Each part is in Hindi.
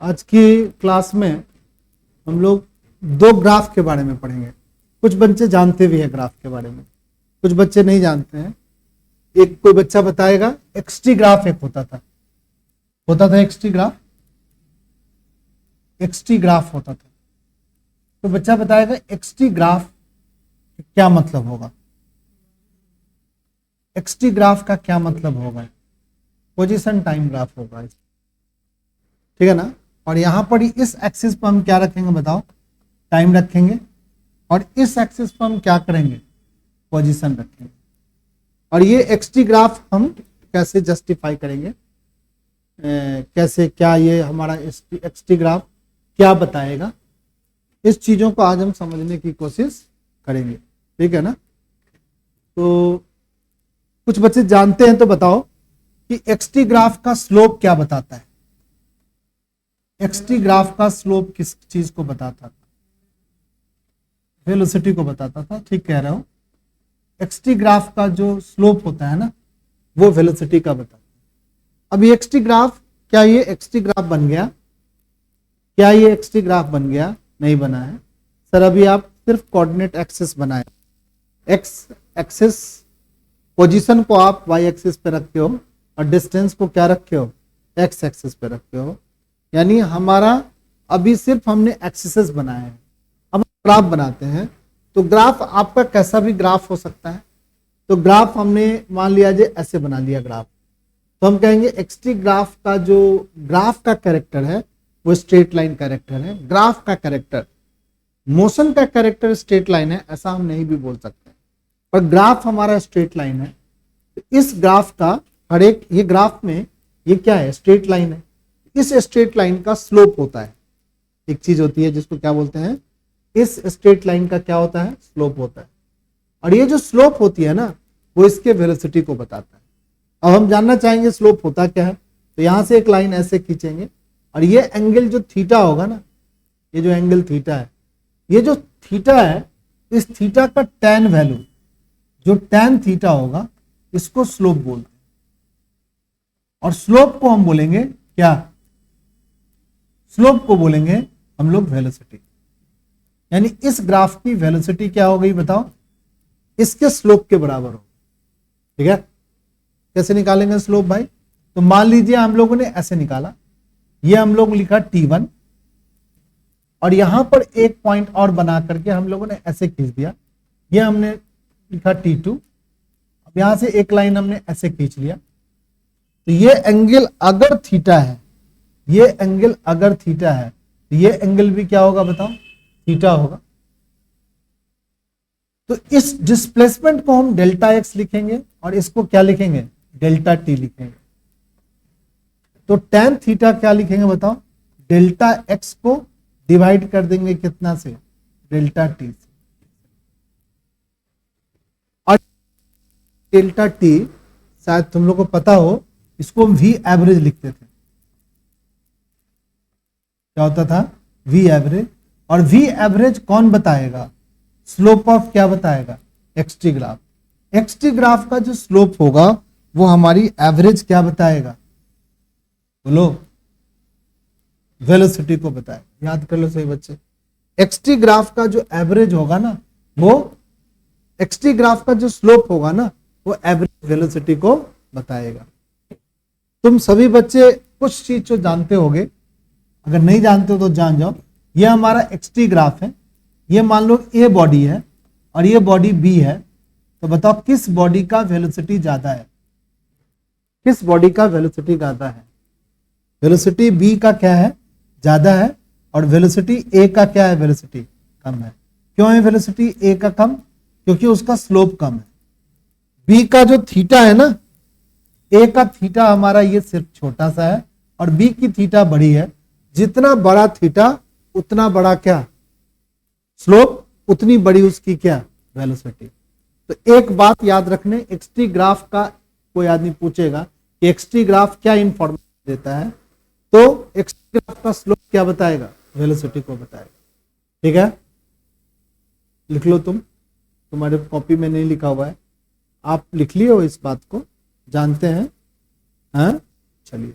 आज की क्लास में हम लोग दो ग्राफ के बारे में पढ़ेंगे। कुछ बच्चे जानते भी हैं ग्राफ के बारे में, कुछ बच्चे नहीं जानते हैं। एक कोई बच्चा बताएगा एक्सटी ग्राफ एक होता था एक्सटी ग्राफ होता था। तो बच्चा बताएगा एक्सटी ग्राफ क्या मतलब होगा, एक्सटी ग्राफ का क्या मतलब होगा। पोजीशन टाइम ग्राफ होगा, ठीक है ना। और यहां पर इस एक्सिस पर हम क्या रखेंगे बताओ, टाइम रखेंगे, और इस एक्सिस पर हम क्या करेंगे, पोजीशन रखेंगे। और ये एक्सटी ग्राफ हम कैसे जस्टिफाई करेंगे, कैसे, क्या ये हमारा एक्सटी ग्राफ क्या बताएगा, इस चीजों को आज हम समझने की कोशिश करेंगे, ठीक है ना। तो कुछ बच्चे जानते हैं तो बताओ कि एक्सटी ग्राफ का स्लोप क्या बताता है। एक्सटी ग्राफ का स्लोप किस चीज को बताता था, वेलोसिटी को बताता था, ठीक कह रहे हो। एक्सटी ग्राफ का जो स्लोप होता है ना, वो वेलोसिटी का बताता है। अब ये एक्सटी ग्राफ, क्या ये एक्सटी ग्राफ बन गया, क्या ये एक्सटी ग्राफ बन गया, नहीं बना है सर। अभी आप सिर्फ कोऑर्डिनेट एक्सिस बनाए, एक्स एक्सिस पोजीशन को आप वाई एक्सिस पे रखे हो और डिस्टेंस को क्या रखे हो, एक्स एक्सिस पे रखे हो। यानी हमारा अभी सिर्फ हमने एक्सिस बनाए हैं। अब ग्राफ बनाते हैं, तो ग्राफ आपका कैसा भी ग्राफ हो सकता है। तो ग्राफ हमने मान लिया जे ऐसे बना लिया ग्राफ, तो हम कहेंगे एक्सटी ग्राफ का जो ग्राफ का कैरेक्टर है वो स्ट्रेट लाइन कैरेक्टर है। ग्राफ का कैरेक्टर, मोशन का कैरेक्टर स्ट्रेट लाइन है, ऐसा हम नहीं भी बोल सकते, पर ग्राफ हमारा स्ट्रेट लाइन है। तो इस ग्राफ का हर एक, ये ग्राफ में ये क्या है, स्ट्रेट लाइन है। इस स्ट्रेट लाइन का स्लोप होता है, एक चीज होती है जिसको क्या बोलते हैं, इस स्ट्रेट लाइन का क्या होता है, स्लोप होता है। और ये जो स्लोप होती है ना, वो इसके वेलोसिटी को बताता है। अब हम जानना चाहेंगे स्लोप होता क्या है, तो यहां से एक लाइन ऐसे खींचेंगे, और ये एंगल जो थीटा होगा ना, ये जो एंगल थीटा है, ये जो थीटा है, इस थीटा का टैन वैल्यू, जो टैन थीटा होगा, इसको स्लोप बोलते हैं। और स्लोप को हम बोलेंगे क्या, स्लोप को बोलेंगे हम लोग वेलोसिटी। यानी इस ग्राफ की वेलोसिटी क्या हो गई बताओ, इसके स्लोप के बराबर हो, ठीक है। कैसे निकालेंगे स्लोप भाई, तो मान लीजिए हम लोगों ने ऐसे निकाला, ये हम लोग लिखा T1, और यहां पर एक पॉइंट और बना करके हम लोगों ने ऐसे खींच दिया, ये हमने लिखा T2। अब यहां से एक लाइन हमने ऐसे खींच लिया, तो ये एंगल अगर थीटा है, ये एंगल अगर थीटा है, तो ये एंगल भी क्या होगा बताओ, थीटा होगा। तो इस डिस्प्लेसमेंट को हम डेल्टा एक्स लिखेंगे, और इसको क्या लिखेंगे, डेल्टा टी लिखेंगे। तो टैन थीटा क्या लिखेंगे बताओ, डेल्टा एक्स को डिवाइड कर देंगे कितना से, डेल्टा टी से। और डेल्टा टी शायद तुम लोग को पता हो, इसको वी एवरेज लिखते थे। क्या होता था, वी एवरेज। और वी एवरेज कौन बताएगा, स्लोप ऑफ क्या बताएगा, एक्सटी ग्राफ। एक्सटी ग्राफ का जो स्लोप होगा वो हमारी एवरेज क्या बताएगा, बोलो, वेलोसिटी को बताएगा। याद कर लो सही बच्चे, एक्सटी ग्राफ का जो एवरेज होगा ना, वो एक्सटी ग्राफ का जो स्लोप होगा ना, वो एवरेज वेलोसिटी को बताएगा। तुम सभी बच्चे कुछ चीज जो जानते होगे, अगर नहीं जानते हो तो जान जाओ। ये हमारा एक्सटी ग्राफ है, ये मान लो ए बॉडी है और ये बॉडी बी है, तो बताओ किस बॉडी का वेलोसिटी ज्यादा है, किस बॉडी का वेलोसिटी ज्यादा है। वेलोसिटी बी का क्या है, ज्यादा है, और वेलोसिटी ए का क्या है, वेलोसिटी कम है। क्यों है वेलोसिटी ए का कम, क्योंकि उसका स्लोप कम है। बी का जो थीटा है ना, ए का थीटा हमारा ये सिर्फ छोटा सा है, और बी की थीटा बड़ी है। जितना बड़ा थीटा उतना बड़ा क्या स्लोप, उतनी बड़ी उसकी क्या वेलोसिटी। तो एक बात याद रखने, एक्सटी ग्राफ का कोई आदमी पूछेगा कि एक्सटी ग्राफ क्या इंफॉर्मेशन देता है, तो एक्सटी ग्राफ का स्लोप क्या बताएगा, वेलोसिटी को बताएगा, ठीक है। लिख लो तुम, तुम्हारे कॉपी में नहीं लिखा हुआ है, आप लिख लियो इस बात को, जानते हैं, हाँ चलिए।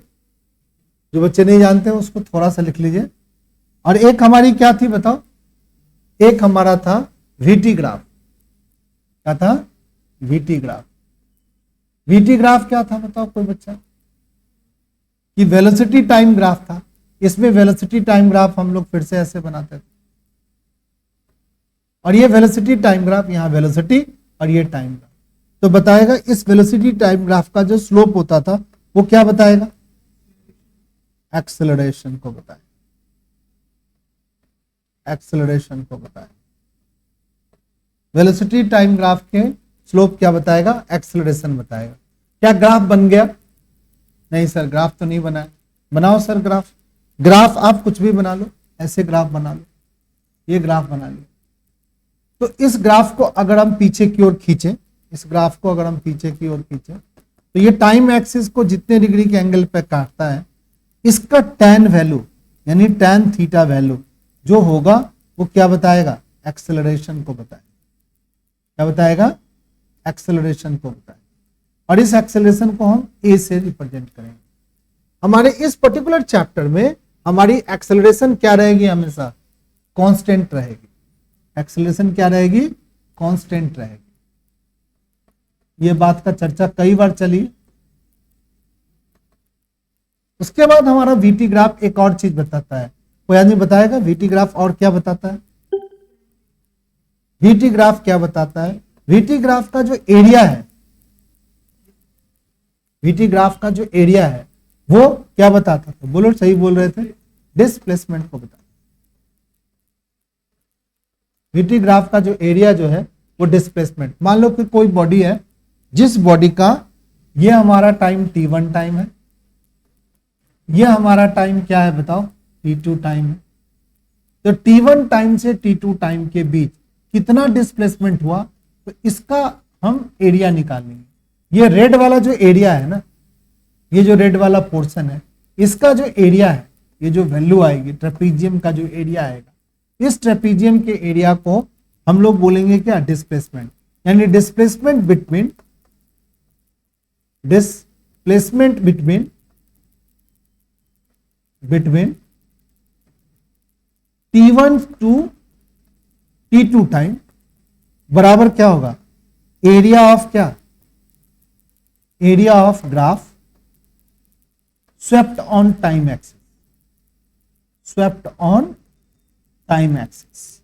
जो बच्चे नहीं जानते हैं उसको थोड़ा सा लिख लीजिए। और एक हमारी क्या थी बताओ, एक हमारा था वीटी ग्राफ। क्या था? VT graph. वीटी ग्राफ क्या था बताओ कोई बच्चा? कि वेलोसिटी टाइम ग्राफ था। इसमें वेलोसिटी टाइम ग्राफ हम लोग फिर से ऐसे बनाते थे, और ये वेलोसिटी टाइम ग्राफ, यहां वेलोसिटी और ये टाइम ग्राफ। तो बताएगा इस वेलोसिटी टाइम ग्राफ का जो स्लोप होता था वो क्या बताएगा? एक्सेलरेशन को बताएगा, एक्सेलरेशन को बताएगा। वेलोसिटी टाइम ग्राफ के स्लोप क्या बताएगा? एक्सेलरेशन बताएगा। क्या ग्राफ बन गया? नहीं सर, ग्राफ तो नहीं बना। बनाओ सर ग्राफ। ग्राफ आप कुछ भी बना लो, ऐसे ग्राफ बना लो, ये ग्राफ बना लो। तो इस ग्राफ को अगर हम पीछे की ओर खींचे, इस ग्राफ को अगर हम पीछे की ओर खींचे, तो ये टाइम एक्सिस को जितने डिग्री के एंगल पे काटता है, इसका टैन वैल्यू यानी टैन थीटा वैल्यू जो होगा वो क्या बताएगा? एक्सेलरेशन को बताएगा। क्या बताएगा? एक्सेलरेशन को बताएगा। और इस एक्सेलरेशन को हम ए से रिप्रेजेंट करेंगे। हमारे इस पर्टिकुलर चैप्टर में हमारी एक्सेलरेशन क्या रहेगी? हमेशा कांस्टेंट रहेगी। एक्सेलरेशन क्या रहेगी? कांस्टेंट रहेगी। ये बात का चर्चा कई बार चली। उसके बाद हमारा वीटी ग्राफ एक और चीज बताता है। कोई आदमी बताएगा वीटी ग्राफ और क्या बताता है? वीटी ग्राफ क्या बताता है? वीटी ग्राफ का जो एरिया है, वीटी ग्राफ का जो एरिया है वो क्या बताता था? बोलो, सही बोल रहे थे, डिस्प्लेसमेंट को बताता। वीटी ग्राफ का जो एरिया जो है वो डिस्प्लेसमेंट। मान लो कि कोई बॉडी है, जिस बॉडी का ये हमारा टाइम t1 टाइम है, ये हमारा टाइम क्या है बताओ? t2 टाइम है। तो t1 टाइम से t2 टाइम के बीच कितना डिस्प्लेसमेंट हुआ, तो इसका हम एरिया निकालेंगे। ये रेड वाला जो एरिया है ना, ये जो रेड वाला पोर्शन है, इसका जो एरिया है, ये जो वैल्यू आएगी ट्रेपीजियम का जो एरिया आएगा, इस ट्रेपीजियम के एरिया को हम लोग बोलेंगे क्या? डिस्प्लेसमेंट। यानी displacement between t1 to t2 time बराबर क्या होगा? एरिया ऑफ क्या? Area of graph swept on time axis. Swept on time axis.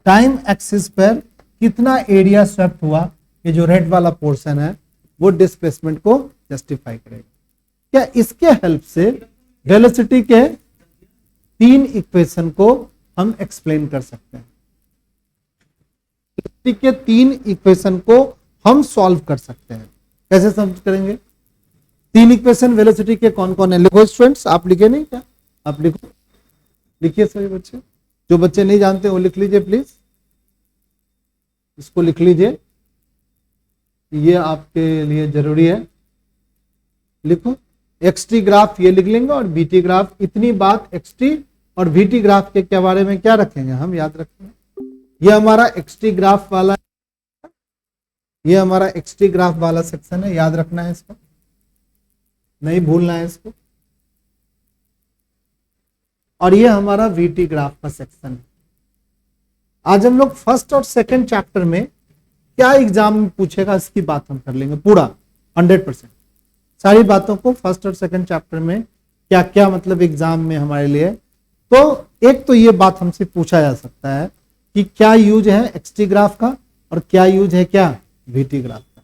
Time axis पर कितना एरिया स्वेप्ट हुआ, ये जो रेड वाला पोर्शन है वो डिस्प्लेसमेंट को जस्टिफाई करेगा। क्या इसके हेल्प से वेलोसिटी के 3 इक्वेशन को हम एक्सप्लेन कर सकते हैं? वेलोसिटी के 3 इक्वेशन को हम सॉल्व कर सकते हैं। कैसे सॉल्व करेंगे? 3 इक्वेशन वेलोसिटी के कौन कौन है? लिखो स्टूडेंट्स, आप लिखे नहीं क्या? आप लिखो, लिखिए सभी बच्चे। जो बच्चे नहीं जानते वो लिख लीजिए प्लीज, इसको लिख लीजिए, ये आपके लिए जरूरी है। लिखो एक्सटी ग्राफ, ये लिख लेंगे, और बीटी ग्राफ। इतनी बात एक्सटी और बीटी ग्राफ के बारे में क्या रखेंगे हम? याद रखेंगे ये हमारा एक्सटी ग्राफ वाला, ये हमारा एक्सटी ग्राफ वाला सेक्शन है, याद रखना है इसको, नहीं भूलना है इसको। और ये हमारा वीटी ग्राफ का सेक्शन है। आज हम लोग फर्स्ट और सेकंड चैप्टर में क्या एग्जाम में पूछेगा इसकी बात हम कर लेंगे पूरा 100%। सारी बातों को फर्स्ट और सेकंड चैप्टर में क्या क्या मतलब एग्जाम में हमारे लिए। तो एक तो ये बात हमसे पूछा जा सकता है कि क्या यूज है एक्सटी ग्राफ का और क्या यूज है क्या वीटी ग्राफ का।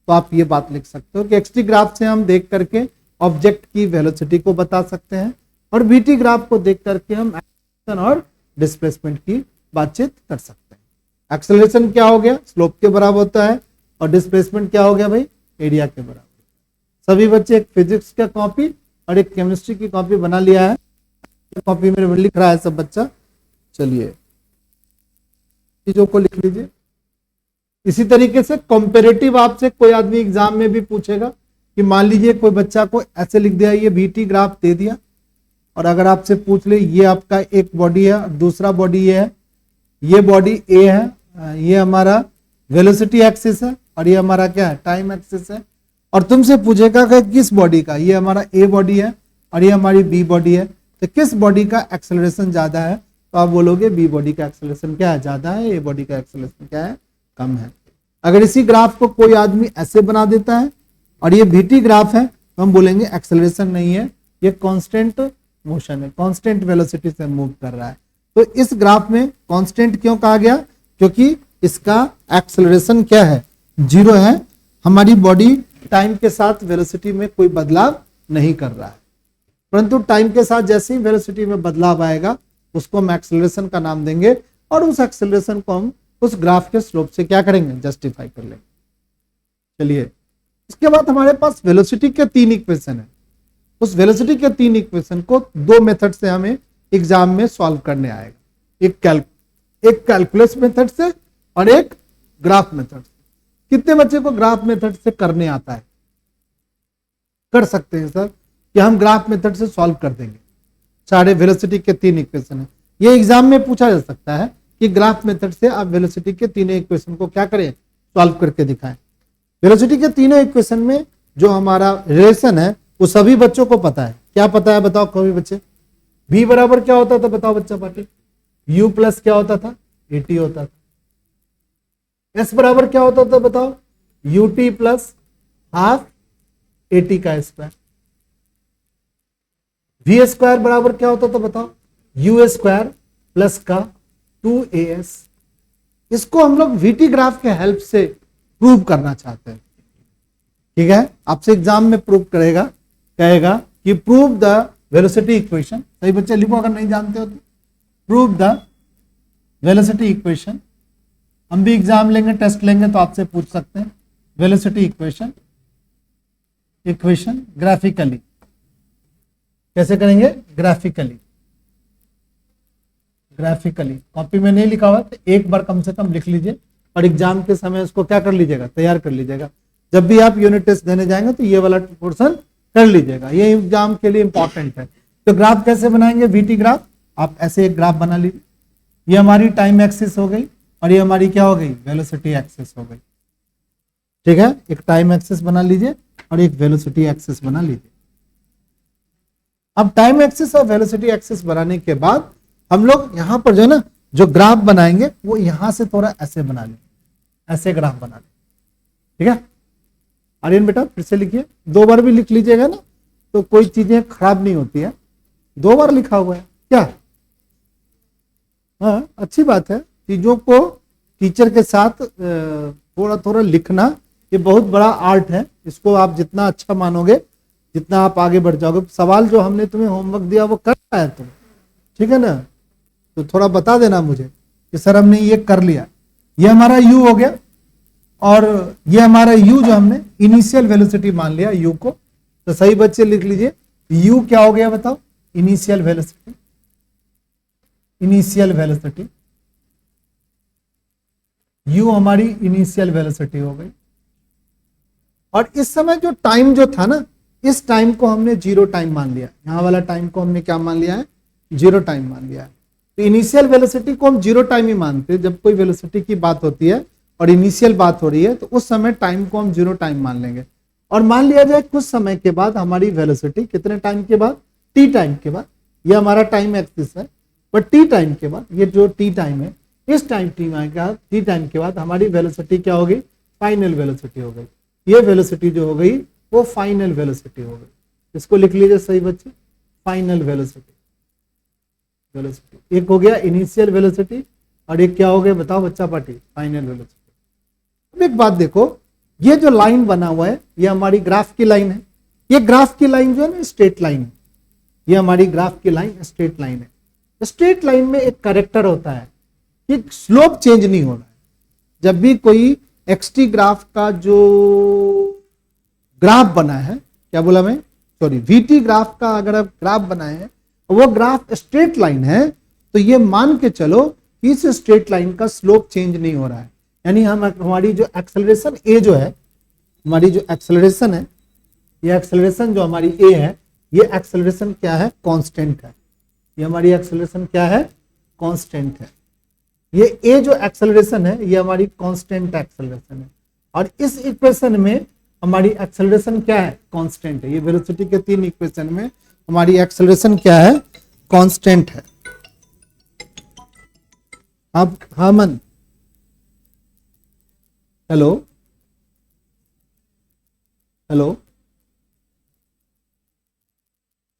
तो आप ये बात लिख सकते हो कि एक्सटी ग्राफ से हम देख करके ऑब्जेक्ट की वेलोसिटी को बता सकते हैं, और वीटी ग्राफ को देख करके हम एक्सेलरेशन और डिस्प्लेसमेंट की बातचीत कर सकते हैं। एक्सेलरेशन क्या हो गया? स्लोप के बराबर होता है, और डिस्प्लेसमेंट क्या हो गया भाई? एरिया के बराबर। सभी बच्चे एक फिजिक्स का कॉपी और एक केमिस्ट्री की कॉपी बना लिया है। कॉपी में लिख रहा है सब बच्चा, चलिए चीजों को लिख लीजिए। इसी तरीके से कंपैरेटिव आपसे कोई आदमी एग्जाम में भी पूछेगा कि मान लीजिए कोई बच्चा को ऐसे लिख दिया, ये वीटी ग्राफ दे दिया, और अगर आपसे पूछ ले ये आपका एक बॉडी है और दूसरा बॉडी ये है, ये बॉडी ए है, ये हमारा वेलोसिटी एक्सिस है, और ये हमारा क्या है? टाइम एक्सिस है। और तुमसे पूछेगा कि किस बॉडी का? ये हमारा ए बॉडी है और ये हमारी बी बॉडी है। तो किस बॉडी का एक्सेलरेशन ज्यादा है? तो आप बोलोगे बी बॉडी का एक्सेलरेशन क्या है? ज्यादा है। ए बॉडी का एक्सेलरेशन क्या है? कम है। अगर इसी ग्राफ को कोई आदमी ऐसे बना देता है और ये वीटी ग्राफ है तो हम बोलेंगे एक्सेलरेशन नहीं है, ये कांस्टेंट मोशन है, कांस्टेंट वेलोसिटी से मूव कर रहा है। तो इस ग्राफ में कांस्टेंट क्यों कहा गया? क्योंकि इसका एक्सेलरेशन क्या है? जीरो है। हमारी बॉडी टाइम के साथ वेलोसिटी में कोई बदलाव नहीं कर रहा है, परंतु टाइम के साथ जैसे ही वेलोसिटी में बदलाव आएगा उसको हम एक्सेलरेशन का नाम देंगे और उस एक्सेलरेशन को हम उस ग्राफ के स्लोप से क्या करेंगे? जस्टिफाई कर लेंगे। चलिए, इसके बाद हमारे पास वेलोसिटी के 3 इक्वेशन है। उस वेलोसिटी के 3 इक्वेशन को 2 मेथड से हमें एग्जाम में सॉल्व करने आएगा, एक कैलकुलस मेथड से और एक ग्राफ मेथड से। कितने बच्चे को ग्राफ मेथड से करने आता है? कर सकते हैं सर कि हम ग्राफ मेथड से सॉल्व कर देंगे। सारे वेलोसिटी के 3 इक्वेशन है, ये एग्जाम में पूछा जा सकता है कि ग्राफ मेथड से आप वेलोसिटी के तीनों इक्वेशन को क्या करें? सॉल्व करके दिखाएं। वेलोसिटी के तीनों इक्वेशन में जो हमारा रिलेशन है वो सभी बच्चों को पता है। क्या पता है बताओ कभी बच्चे? v बराबर क्या होता था बताओ बच्चा पार्टी? u प्लस क्या होता था? at होता था। s बराबर क्या होता था बताओ? ut प्लस हाफ at का स्क्वायर। v स्क्वायर बराबर क्या होता था बताओ? u स्क्वायर प्लस का 2as। इसको हम लोग vt ग्राफ के हेल्प से प्रूव करना चाहते हैं। ठीक है, आपसे एग्जाम में प्रूव करेगा, कहेगा कि प्रूव द वेलोसिटी इक्वेशन। सही बच्चे लिखो अगर नहीं जानते हो तो। Prove the velocity equation. हम भी एग्जाम लेंगे, टेस्ट लेंगे तो आपसे पूछ सकते हैं वेलोसिटी इक्वेशन ग्राफिकली। कैसे करेंगे? ग्राफिकली कॉपी में नहीं लिखा हुआ तो एक बार कम से कम लिख लीजिए और एग्जाम के समय उसको क्या कर लीजिएगा? तैयार कर लीजिएगा। जब भी आप यूनिट टेस्ट देने जाएंगे तो ये वाला पोर्शन कर लीजिएगा, ये एग्जाम के लिए इंपॉर्टेंट है। तो ग्राफ कैसे बनाएंगे? VT graph. आप ऐसे एक ग्राफ बना लीजिए। ये हमारी टाइम एक्सिस हो गई और ये हमारी क्या हो गई? वेलोसिटी एक्सिस हो गई। ठीक है, एक टाइम एक्सिस बना लीजिए और एक वेलोसिटी एक्सिस बना लीजिए। अब टाइम एक्सिस और वेलोसिटी एक्सिस बनाने के बाद हम लोग यहां पर जो है ना, जो ग्राफ बनाएंगे वो यहां से थोड़ा ऐसे बना लेंगे, ऐसे ग्राफ बना लेंगे। ठीक है आर्यन बेटा, फिर से लिखिए। 2 बार भी लिख लीजिएगा ना तो कोई चीजें खराब नहीं होती है। 2 बार लिखा हुआ है क्या? हाँ, अच्छी बात है। चीजों को टीचर के साथ थोड़ा थोड़ा लिखना ये बहुत बड़ा आर्ट है। इसको आप जितना अच्छा मानोगे, जितना आप आगे बढ़ जाओगे। सवाल जो हमने तुम्हें होमवर्क दिया वो कर पाया तुम? ठीक है ना, तो थोड़ा बता देना मुझे कि सर हमने ये कर लिया। ये हमारा u हो गया और ये हमारा u जो हमने इनिशियल वेलोसिटी मान लिया u को। तो सही बच्चे लिख लीजिए, u क्या हो गया बताओ? Initial velocity. u हमारी इनिशियल वेलोसिटी हो गई। और इस समय जो टाइम जो था ना, इस टाइम को हमने 0 टाइम मान लिया। यहां वाला टाइम को हमने क्या मान लिया है? 0 टाइम मान लिया है। तो इनिशियल वेलोसिटी को हम 0 टाइम ही मानते हैं। जब कोई वेलोसिटी की बात होती है और इनिशियल बात हो रही है तो उस समय टाइम को हम 0 टाइम मान लेंगे। और मान लिया जाए कुछ समय के बाद हमारी वेलोसिटी, कितने टाइम के बाद? t टाइम के बाद। ये हमारा टाइम एक्सिस है, बट t टाइम के बाद, ये जो t टाइम है, इस टाइम t टाइम के बाद हमारी वेलोसिटी क्या हो गई? फाइनल वेलोसिटी हो गई। ये वेलोसिटी जो हो गई वो फाइनल वेलोसिटी हो गई। इसको लिख लीजिए सही बच्चे, फाइनल वेलोसिटी। एक हो गया इनिशियल वेलोसिटी और एक क्या हो गया बताओ बच्चा पार्टी? Final velocity. अब एक बात देखो, ये जो लाइन बना हुआ है ये हमारी ग्राफ की लाइन है। ये ग्राफ की लाइन जो है ना स्ट्रेट लाइन है। ये हमारी ग्राफ की लाइन स्ट्रेट लाइन है। स्ट्रेट लाइन में एक कैरेक्टर होता है कि स्लोप चेंज नहीं हो रहा है। जब भी कोई एक्सटी ग्राफ का जो ग्राफ बना है, क्या बोला मैं, सॉरी, वीटी ग्राफ का अगर आप ग्राफ बनाए हैं, वो ग्राफ स्ट्रेट लाइन है, तो ये मान के चलो कि इस स्ट्रेट लाइन का स्लोप चेंज नहीं हो रहा है। यानी हम हमारी जो एक्सेलरेशन ए जो है, हमारी जो एक्सेलरेशन है, ये एक्सेलरेशन जो हमारी ए है, ये एक्सेलरेशन क्या है? कांस्टेंट है। ये हमारी एक्सेलरेशन क्या है? कांस्टेंट है। ये ए जो एक्सेलरेशन है ये हमारी कांस्टेंट एक्सेलरेशन है। और इस इक्वेशन में हमारी एक्सेलरेशन क्या है? कांस्टेंट है। ये वेलोसिटी के 3 इक्वेशन में हमारी एक्सेलरेशन क्या है, कांस्टेंट है। अब हाँ मन, hello hello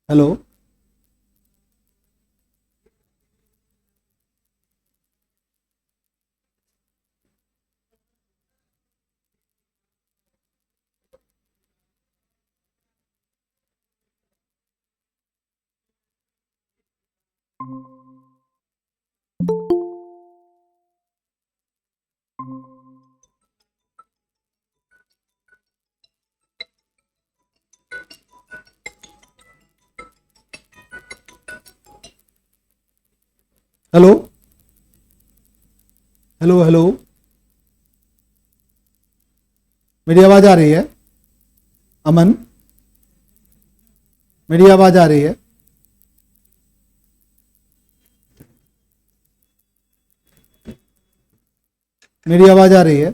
hello, hello hello hello, मेरी आवाज आ रही है? अमन, मेरी आवाज आ रही है? मेरी आवाज आ रही है?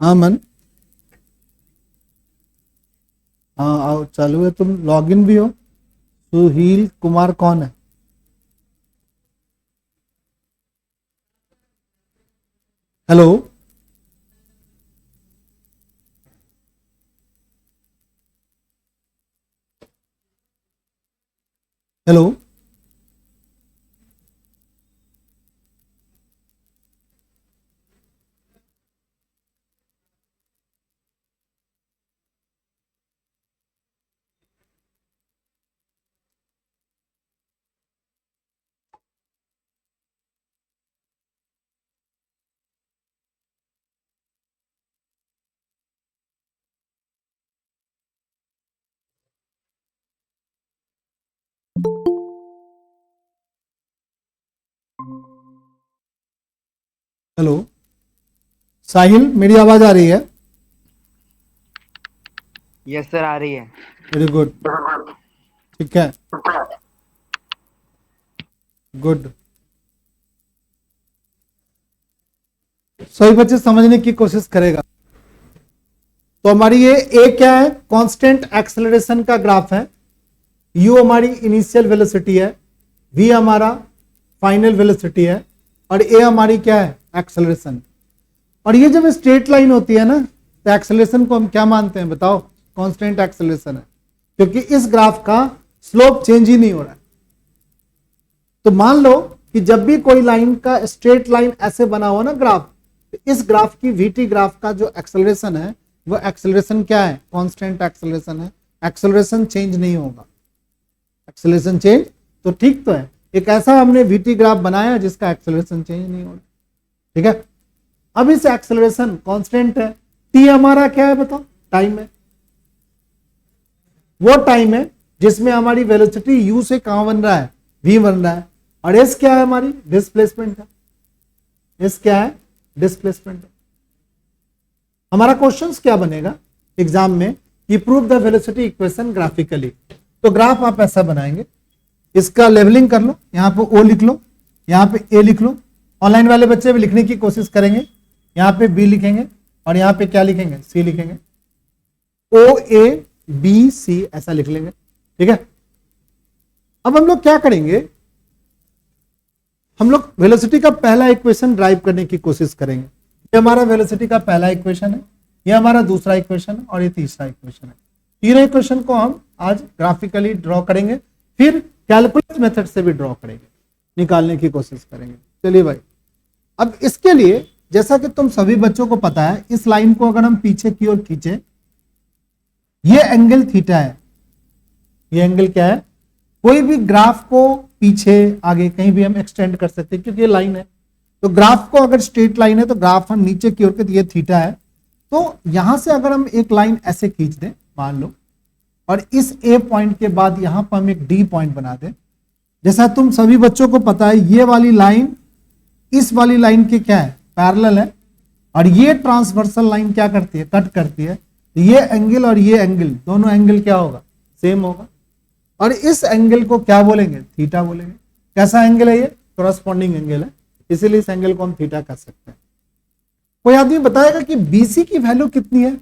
हाँ मन, हाँ आओ, चालू है। तुम लॉगिन भी हो? सुहील कुमार कौन है? हेलो हेलो, हेलो साहिल, मेरी आवाज आ रही है? यस सर, आ रही है। वेरी गुड, ठीक है, गुड। सभी बच्चे समझने की कोशिश करेगा। तो हमारी ये ए क्या है, कांस्टेंट एक्सेलरेशन का ग्राफ है। यू हमारी इनिशियल वेलोसिटी है, वी हमारा फाइनल वेलोसिटी है, और ए हमारी क्या है, एक्सेलरेशन। और ये जब स्ट्रेट लाइन होती है ना, तो एक्सेलरेशन को हम क्या मानते हैं बताओ? कांस्टेंट एक्सेलरेशन है, क्योंकि इस ग्राफ का स्लोप चेंज ही नहीं हो रहा है। तो मान लो कि जब भी कोई लाइन का स्ट्रेट लाइन ऐसे बना हो ना ग्राफ, तो इस ग्राफ की वीटी ग्राफ का जो एक्सेलरेशन है, वो एक्सेलरेशन क्या है, कांस्टेंट एक्सेलरेशन है। एक्सेलरेशन चेंज नहीं होगा। एक्सेलरेशन चेंज तो ठीक तो है, एक ऐसा हमने वीटी ग्राफ बनाया जिसका एक्सेलरेशन चेंज नहीं हो रहा, ठीक है। अब इस एक्सेलरेशन कांस्टेंट है, टी हमारा क्या है बताओ? टाइम है। वो टाइम है जिसमें हमारी वेलोसिटी यू से कहां बन रहा है, वी बन रहा है। और एस क्या है, हमारी डिस्प्लेसमेंट है। एस क्या है, डिस्प्लेसमेंट है। हमारा क्वेश्चंस क्या बनेगा एग्जाम में कि prove the velocity equation graphically. तो ग्राफ आप ऐसा बनाएंगे, इसका लेवलिंग कर लो, यहां पे ओ लिख लो, यहां पे ए लिख लो। ऑनलाइन वाले बच्चे भी लिखने की कोशिश करेंगे, यहां पे बी लिखेंगे और यहां पे क्या लिखेंगे, सी लिखेंगे। ओ ए बी सी ऐसा लिख लेंगे, ठीक है। अब हम लोग क्या करेंगे, हम लोग वेलोसिटी का पहला इक्वेशन ड्राइव करने की कोशिश करेंगे। ये हमारा वेलोसिटी का पहला इक्वेशन है, ये हमारा दूसरा इक्वेशन है, और ये तीसरा इक्वेशन है। तीनों इक्वेशन को हम आज ग्राफिकली ड्रॉ करेंगे, फिर कैलकुलस मेथड से भी ड्रॉ करेंगे, निकालने की कोशिश करेंगे। चलिए भाई, अब इसके लिए जैसा कि तुम सभी बच्चों को पता है, इस लाइन को अगर हम पीछे की ओर खींचे, ये एंगल थीटा है। ये एंगल क्या है, कोई भी ग्राफ को पीछे आगे कहीं भी हम एक्सटेंड कर सकते हैं, क्योंकि ये लाइन है। तो ग्राफ को अगर स्ट्रेट लाइन है तो ग्राफ हम नीचे की ओर के, ये थीटा है। तो यहां से अगर हम एक लाइन ऐसे खींच दें मान लो, और इस ए पॉइंट के बाद यहां पर हम एक डी पॉइंट बना दें। जैसा तुम सभी बच्चों को पता है, ये वाली लाइन इस वाली लाइन के क्या है, पैरेलल है, और ये ट्रांसवर्सल लाइन क्या करती है, कट करती है। तो ये एंगल और ये एंगल, दोनों एंगल क्या होगा, सेम होगा, और इस एंगल को क्या बोलेंगे, थीटा बोलेंगे। कैसा एंगल है ये, कॉरस्पॉन्डिंग एंगल है, इसीलिए इस एंगल को हम थीटा कह सकते हैं। कोई आदमी बताएगा कि बीसी की वैल्यू कितनी है,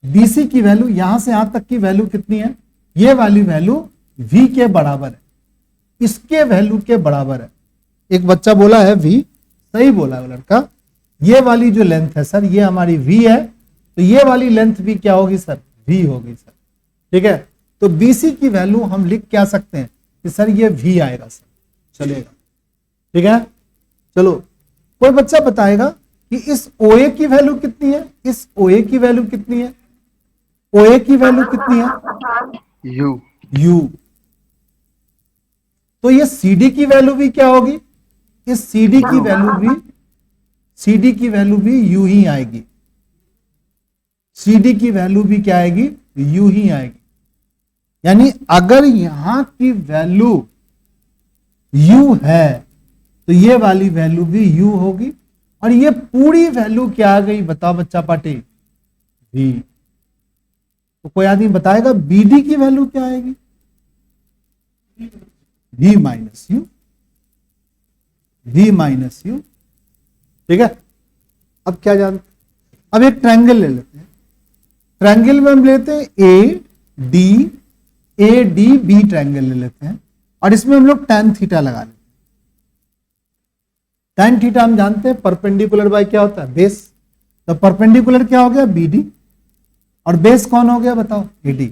बीसी की वैल्यू यहां से यहां तक की वैल्यू कितनी है, ये वाली वैल्यू v के बराबर है, इसके वैल्यू के बराबर है। एक बच्चा बोला है v, सही बोला है लड़का, ये वाली जो लेंथ है सर ये हमारी v है, तो ये वाली लेंथ भी क्या होगी सर, v होगी सर, ठीक है। तो BC की वैल्यू हम लिख क्या सकते हैं कि सर ये v आएगा सर, चलेगा, ठीक है। चलो कोई बच्चा बताएगा कि इस OA की वैल्यू कितनी है, इस OA की वैल्यू कितनी है, OA की वैल्यू कितनी है, U। तो ये CD की वैल्यू भी क्या होगी, इस CD की वैल्यू भी, CD की वैल्यू भी U ही आएगी, CD की वैल्यू भी क्या आएगी, U ही आएगी। यानी अगर यहां की वैल्यू U है तो ये वाली वैल्यू भी U होगी, और ये पूरी वैल्यू क्या आ गई, बताओ बच्चा पार्टी, V। तो कोई आदमी बताएगा BD की वैल्यू क्या आएगी, V minus you, V minus you, ठीक है। अब क्या जानते, अब एक ट्रायंगल ले लेते हैं, ट्रायंगल में हम लेते हैं ADB ट्रायंगल ले लेते हैं, और इसमें हम लोग tan थीटा लगा लेते हैं। tan थीटा हम जानते हैं परपेंडिकुलर बाय क्या होता है, बेस। तो परपेंडिकुलर क्या हो गया, BD, और बेस कौन हो गया बताओ, AD,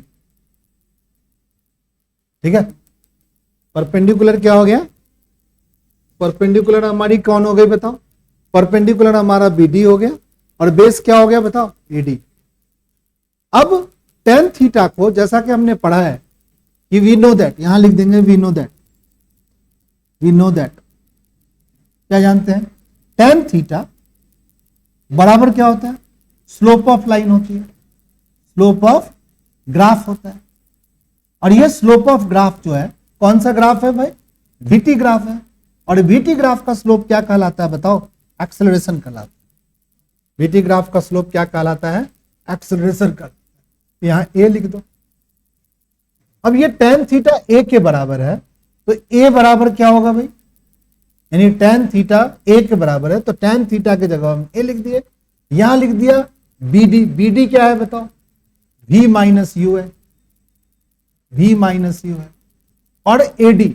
ठीक है। परपेंडिकुलर क्या हो गया, परपेंडिकुलर हमारी कौन हो गई बताओ, परपेंडिकुलर हमारा BD हो गया, और बेस क्या हो गया बताओ, AD। अब tan थीटा को जैसा कि हमने पढ़ा है कि वी नो दैट, यहां लिख देंगे वी नो दैट, क्या जानते हैं, tan थीटा बराबर क्या होता है, स्लोप ऑफ लाइन होती है, स्लोप ऑफ ग्राफ होता है। और ये स्लोप ऑफ ग्राफ जो है कौन सा ग्राफ है भाई, VT ग्राफ है, और VT ग्राफ का स्लोप क्या कहलाता है बताओ, एक्सेलरेशन कहलाता है। VT ग्राफ का स्लोप क्या कहलाता है, एक्सेलरेशन कहलाता है। यहां A लिख दो। अब ये tan थीटा A के बराबर है, तो A बराबर क्या होगा भाई, यानी tan थीटा A के बराबर है, तो tan थीटा की जगह हम A लिख दिए, यहां लिख दिया BD क्या है बताओ, V माइनस यू है, V माइनस यू है। और AD,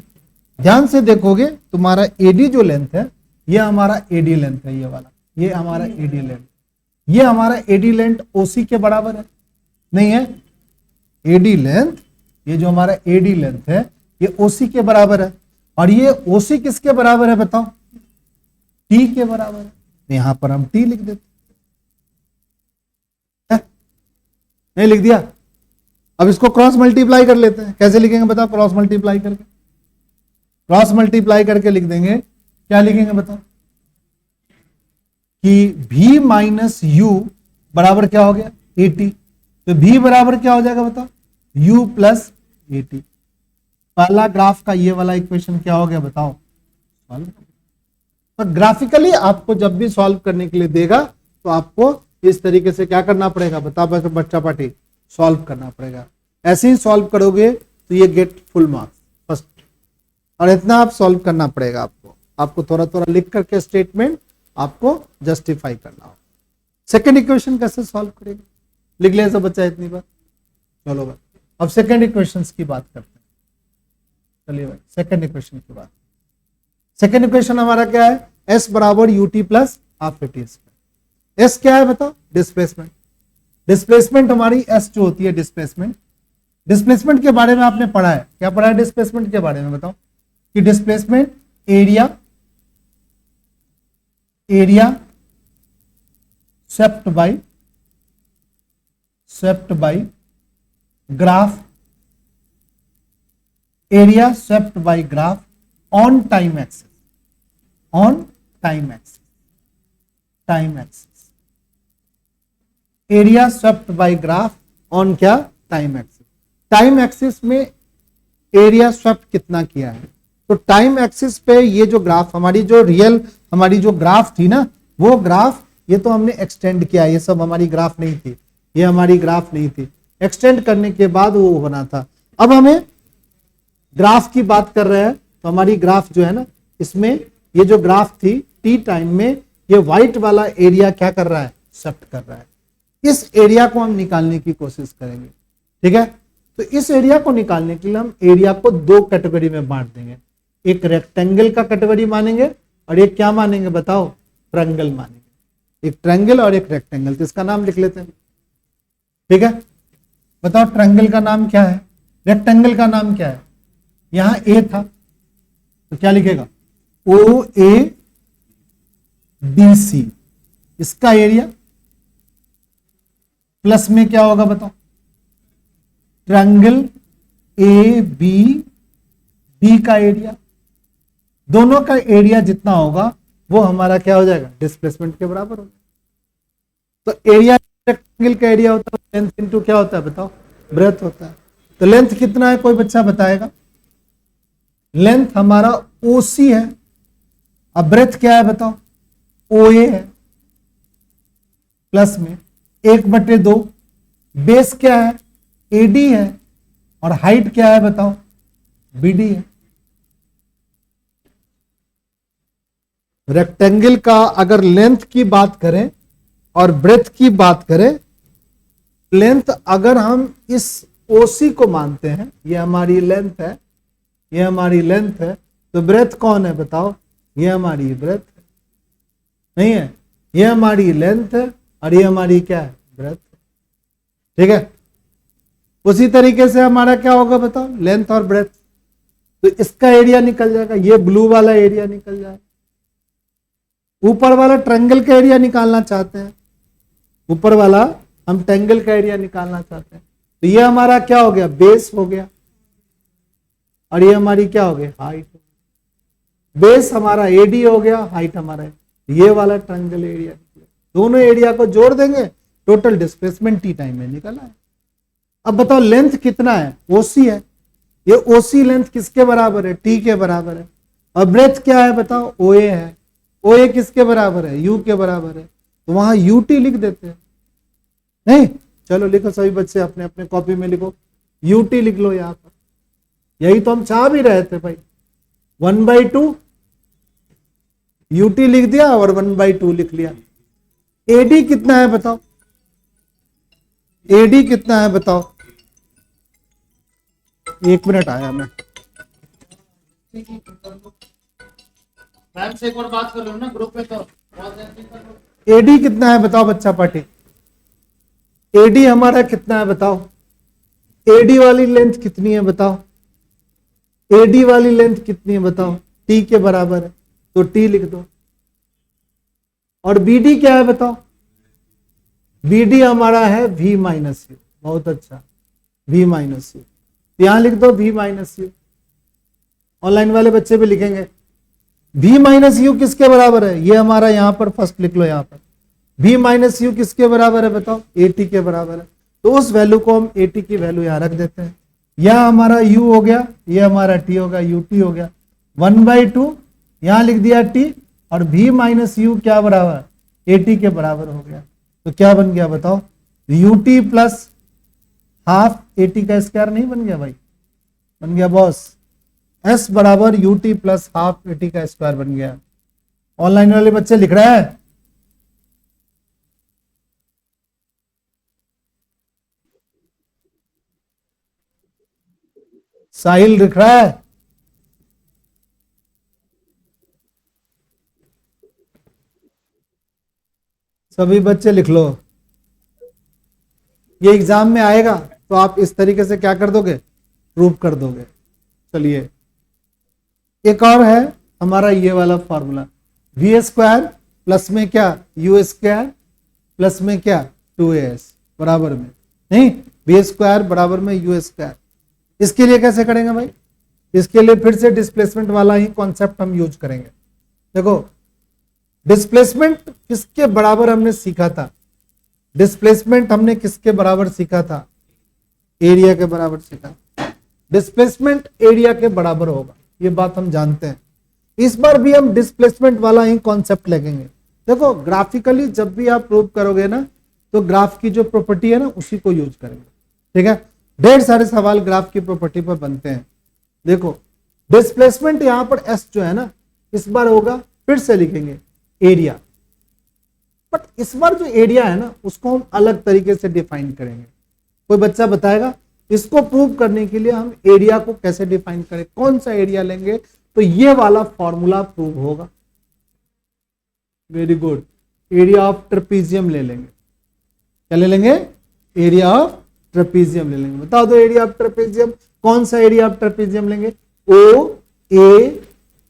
ध्यान से देखोगे तुम्हारा AD जो लेंथ है ये हमारा AD लेंथ है, ये वाला, ये हमारा AD लेंथ, ये हमारा AD लेंथ OC के बराबर है, नहीं है, AD लेंथ, ये जो हमारा AD लेंथ है ये OC के बराबर है, और ये OC किसके बराबर है बताओ, T के बराबर है। यहां पर हम T लिख देते, नहीं लिख दिया। अब इसको क्रॉस मल्टीप्लाई कर लेते हैं, कैसे लिखेंगे बताओ, क्रॉस मल्टीप्लाई करके, क्रॉस मल्टीप्लाई करके लिख देंगे, क्या लिखेंगे बताओ, कि V माइनस यू बराबर क्या हो गया, AT। तो V बराबर क्या हो जाएगा बताओ, U प्लस AT। पहला ग्राफ का ये वाला इक्वेशन क्या हो गया बताओ, सॉल्व। तो ग्राफिकली आपको जब भी सॉल्व करने के लिए देगा तो आपको इस तरीके से क्या करना पड़ेगा बताओ बच्चा पार्टी, सॉल्व करना पड़ेगा। ऐसे ही सॉल्व करोगे तो ये गेट फुल मार्क्स फर्स्ट, और इतना आप सॉल्व करना पड़ेगा आपको थोड़ा थोड़ा लिख करके स्टेटमेंट आपको जस्टिफाई करना होगा। सेकेंड इक्वेशन कैसे सॉल्व करेंगे, लिख लिया सब बच्चा इतनी बार, चलो भाई अब सेकेंड इक्वेशन की बात करते हैं। चलिए भाई सेकेंड इक्वेशन की बात, सेकेंड इक्वेशन हमारा क्या है, S बराबर UT plus half AT square. S क्या है बताओ, डिस्प्लेसमेंट। डिस्प्लेसमेंट हमारी S जो होती है डिस्प्लेसमेंट, डिस्प्लेसमेंट के बारे में आपने पढ़ा है, क्या पढ़ा है डिस्प्लेसमेंट के बारे में बताओ, कि displacement area swept by graph, area swept by graph on time axis, area swept by graph on क्या, टाइम एक्सिस। टाइम एक्सिस में एरिया स्वेप्ट कितना किया है, तो टाइम एक्सिस पे ये जो ग्राफ हमारी जो रियल हमारी जो ग्राफ थी ना, वो ग्राफ ये तो हमने एक्सटेंड किया, ये सब हमारी ग्राफ नहीं थी, ये हमारी ग्राफ नहीं थी, एक्सटेंड करने के बाद वो बना था। अब हमें ग्राफ की बात कर रहे हैं, तो हमारी ग्राफ जो है ना, इसमें ये जो ग्राफ थी टी टाइम में, ये व्हाइट वाला एरिया क्या कर रहा है, शिफ्ट कर रहा है। इस एरिया को हम निकालने की कोशिश करेंगे, ठीक है। तो इस एरिया को निकालने के लिए हम एरिया को दो कैटेगरी में बांट देंगे, एक रेक्टेंगल का कैटेगरी मानेंगे और एक क्या मानेंगे बताओ, ट्रायंगल मानेंगे। एक ट्रायंगल और एक रेक्टेंगल, तो इसका नाम लिख लेते हैं, ठीक है। बताओ ट्रायंगल का नाम क्या है, रेक्टेंगल का नाम क्या है। यहां ए था तो क्या लिखेगा, ओ ए बी सी, इसका एरिया प्लस में क्या होगा बताओ, ट्रायंगल ए बी बी का एरिया, दोनों का एरिया जितना होगा वो हमारा क्या हो जाएगा, डिस्प्लेसमेंट के बराबर होगा। तो एरिया रेक्टेंगल का एरिया होता है लेंथ इनटू क्या होता है बताओ, ब्रेथ होता है। तो लेंथ कितना है, कोई बच्चा बताएगा। लेंथ हमारा ओसी है, अब ब्रेथ क्या है बताओ, ओ ए है, प्लस में 1/2, बेस क्या है, एडी है, और हाइट क्या है बताओ, बीडी है। रेक्टेंगल का अगर लेंथ की बात करें और ब्रेथ की बात करें, लेंथ अगर हम इस ओसी को मानते हैं, ये हमारी लेंथ है, ये हमारी लेंथ है, तो ब्रेथ कौन है बताओ, ये हमारी ब्रेथ है, नहीं है, ये हमारी लेंथ है और ये हमारी क्या है, ब्रेथ, ठीक है। उसी तरीके से हमारा क्या होगा बताओ, लेंथ और ब्रेथ, तो इसका एरिया निकल जाएगा, ये ब्लू वाला एरिया निकल जाएगा। ऊपर वाला ट्रायंगल का एरिया निकालना चाहते हैं, ऊपर वाला हम ट्रायंगल का एरिया निकालना चाहते हैं, तो ये हमारा क्या हो गया, बेस हो गया, और ये हमारी क्या हो गया, हाइट। बेस हमारा एडी हो गया, हाइट हमारा ये वाला ट्रायंगल एरिया, दोनों एरिया को जोड़ देंगे, टोटल डिस्प्लेसमेंट टी टाइम में निकला है। अब बताओ लेंथ कितना है, ओसी है, ये ओसी लेंथ किसके बराबर है, टी के बराबर है, और ब्रेथ क्या है बताओ, ओ ए है, ओ ए किसके बराबर है, यू के बराबर है, तो वहां यूटी लिख देते हैं, नहीं, चलो लिखो सभी बच्चे अपने अपने कॉपी में लिखो, यूटी लिख लो यहां पर, यही तो हम चाह भी रहे थे भाई, 1/2 यूटी लिख दिया और 1/2 लिख लिया। एडी कितना है बताओ, एडी कितना है बताओ, 1 मिनट आया मैं, मैम से एक और बात कर लो ना ग्रुप में, तो एडी कितना है बताओ बच्चा पार्टी, एडी हमारा कितना है बताओ, एडी वाली लेंथ कितनी है बताओ, एडी वाली लेंथ कितनी है बताओ, टी के बराबर है, तो टी लिख दो। और बीडी क्या है बताओ, बीडी हमारा है v माइनस यू, बहुत अच्छा, v माइनस यू, यहां लिख दो v माइनस यू, ऑनलाइन वाले बच्चे भी लिखेंगे। v माइनस यू किसके बराबर है, ये हमारा यहां पर फर्स्ट लिख लो, यहां पर v माइनस यू किसके बराबर है बताओ, at के बराबर है, तो उस वैल्यू को हम at की वैल्यू यहां रख देते हैं। यह हमारा u हो गया, ये हमारा t होगा, ut हो गया, 1/2 यहां लिख दिया t, और v माइनस यू क्या बराबर, at के बराबर हो गया, तो क्या बन गया बताओ, ut प्लस हाफ at का स्क्वायर नहीं बन गया भाई, बन गया बॉस, s बराबर ut प्लस हाफ at का स्क्वायर बन गया। ऑनलाइन वाले बच्चे लिख रहे हैं, साहिल लिख रहा है, सभी बच्चे लिख लो, ये एग्जाम में आएगा तो आप इस तरीके से क्या कर दोगे, प्रूव कर दोगे। चलिए एक और है हमारा ये वाला फॉर्मूला, वी स्क्वायर प्लस में क्या, यू स्क्वायर प्लस में क्या, 2as बराबर में, नहीं, वी स्क्वायर बराबर में यू स्क्वायर। इसके लिए कैसे करेंगे भाई, इसके लिए फिर से डिस्प्लेसमेंट वाला ही कॉन्सेप्ट हम यूज करेंगे। देखो डिस्प्लेसमेंट किसके बराबर हमने सीखा था, डिस्प्लेसमेंट हमने किसके बराबर सीखा था, एरिया के बराबर सीखा, डिस्प्लेसमेंट एरिया के बराबर होगा, ये बात हम जानते हैं। इस बार भी हम डिस्प्लेसमेंट वाला ही कॉन्सेप्ट लगेंगे। देखो ग्राफिकली जब भी आप प्रूव करोगे ना तो ग्राफ की जो प्रॉपर्टी है ना उसी को यूज करेंगे, ठीक है। ढेर सारे सवाल ग्राफ की प्रॉपर्टी पर बनते हैं। देखो डिस्प्लेसमेंट यहां पर एस जो है ना इस बार होगा, फिर से लिखेंगे एरिया, बट इस बार जो एरिया है ना उसको हम अलग तरीके से डिफाइन करेंगे। कोई बच्चा बताएगा इसको प्रूव करने के लिए हम एरिया को कैसे डिफाइन करें, कौन सा एरिया लेंगे? तो ये वाला फॉर्मूला प्रूव होगा। Very good, area of trapezium ले लेंगे। क्या ले लेंगे? एरिया ऑफ ट्रेपीजियम ले लेंगे। बताओ दो एरिया ऑफ ट्रेपीजियम, कौन सा एरिया ऑफ ट्रेपीजियम लेंगे? ओ ए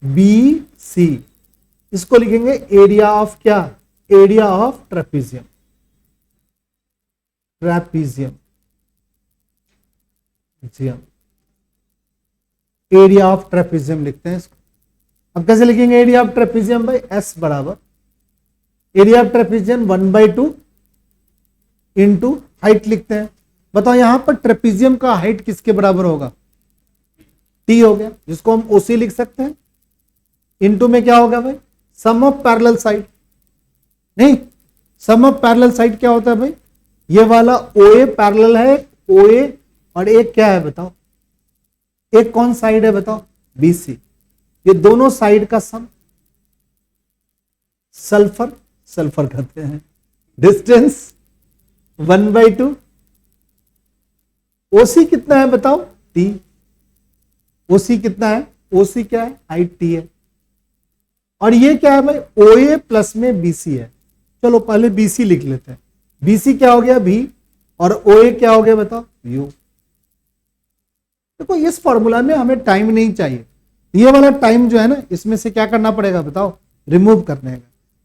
बी सी, इसको लिखेंगे एरिया ऑफ क्या? Area of trapezium. Trapezium area of trapezium लिखते हैं इसको। अब कैसे लिखेंगे एरिया ऑफ ट्रेपीजियम? भाई एस बराबर area of trapezium 1/2 into height लिखते हैं। बताओ यहां पर ट्रेपीजियम का हाइट किसके बराबर होगा? टी हो गया, जिसको हम ओसी लिख सकते हैं। इंटू में क्या होगा भाई? सम ऑफ पैरेलल साइड। नहीं, सम ऑफ पैरेलल साइड क्या होता है भाई? ये वाला ओए पैरेलल है ओए, और एक क्या है बताओ? एक कौन साइड है बताओ? बीसी। ये दोनों साइड का सम सल्फर, सल्फर कहते हैं। डिस्टेंस 1/2। ओसी कितना है बताओ? टी। ओसी कितना है? ओसी क्या है? हाइट टी है। और ये क्या है भाई? ओए प्लस में बीसी है। चलो पहले बीसी लिख लेते हैं। बीसी क्या हो गया? भी। और ओए क्या हो गया बताओ? यू। देखो इस फॉर्मूला में हमें टाइम नहीं चाहिए, ये वाला टाइम जो है ना इसमें से क्या करना पड़ेगा बताओ? रिमूव करने का।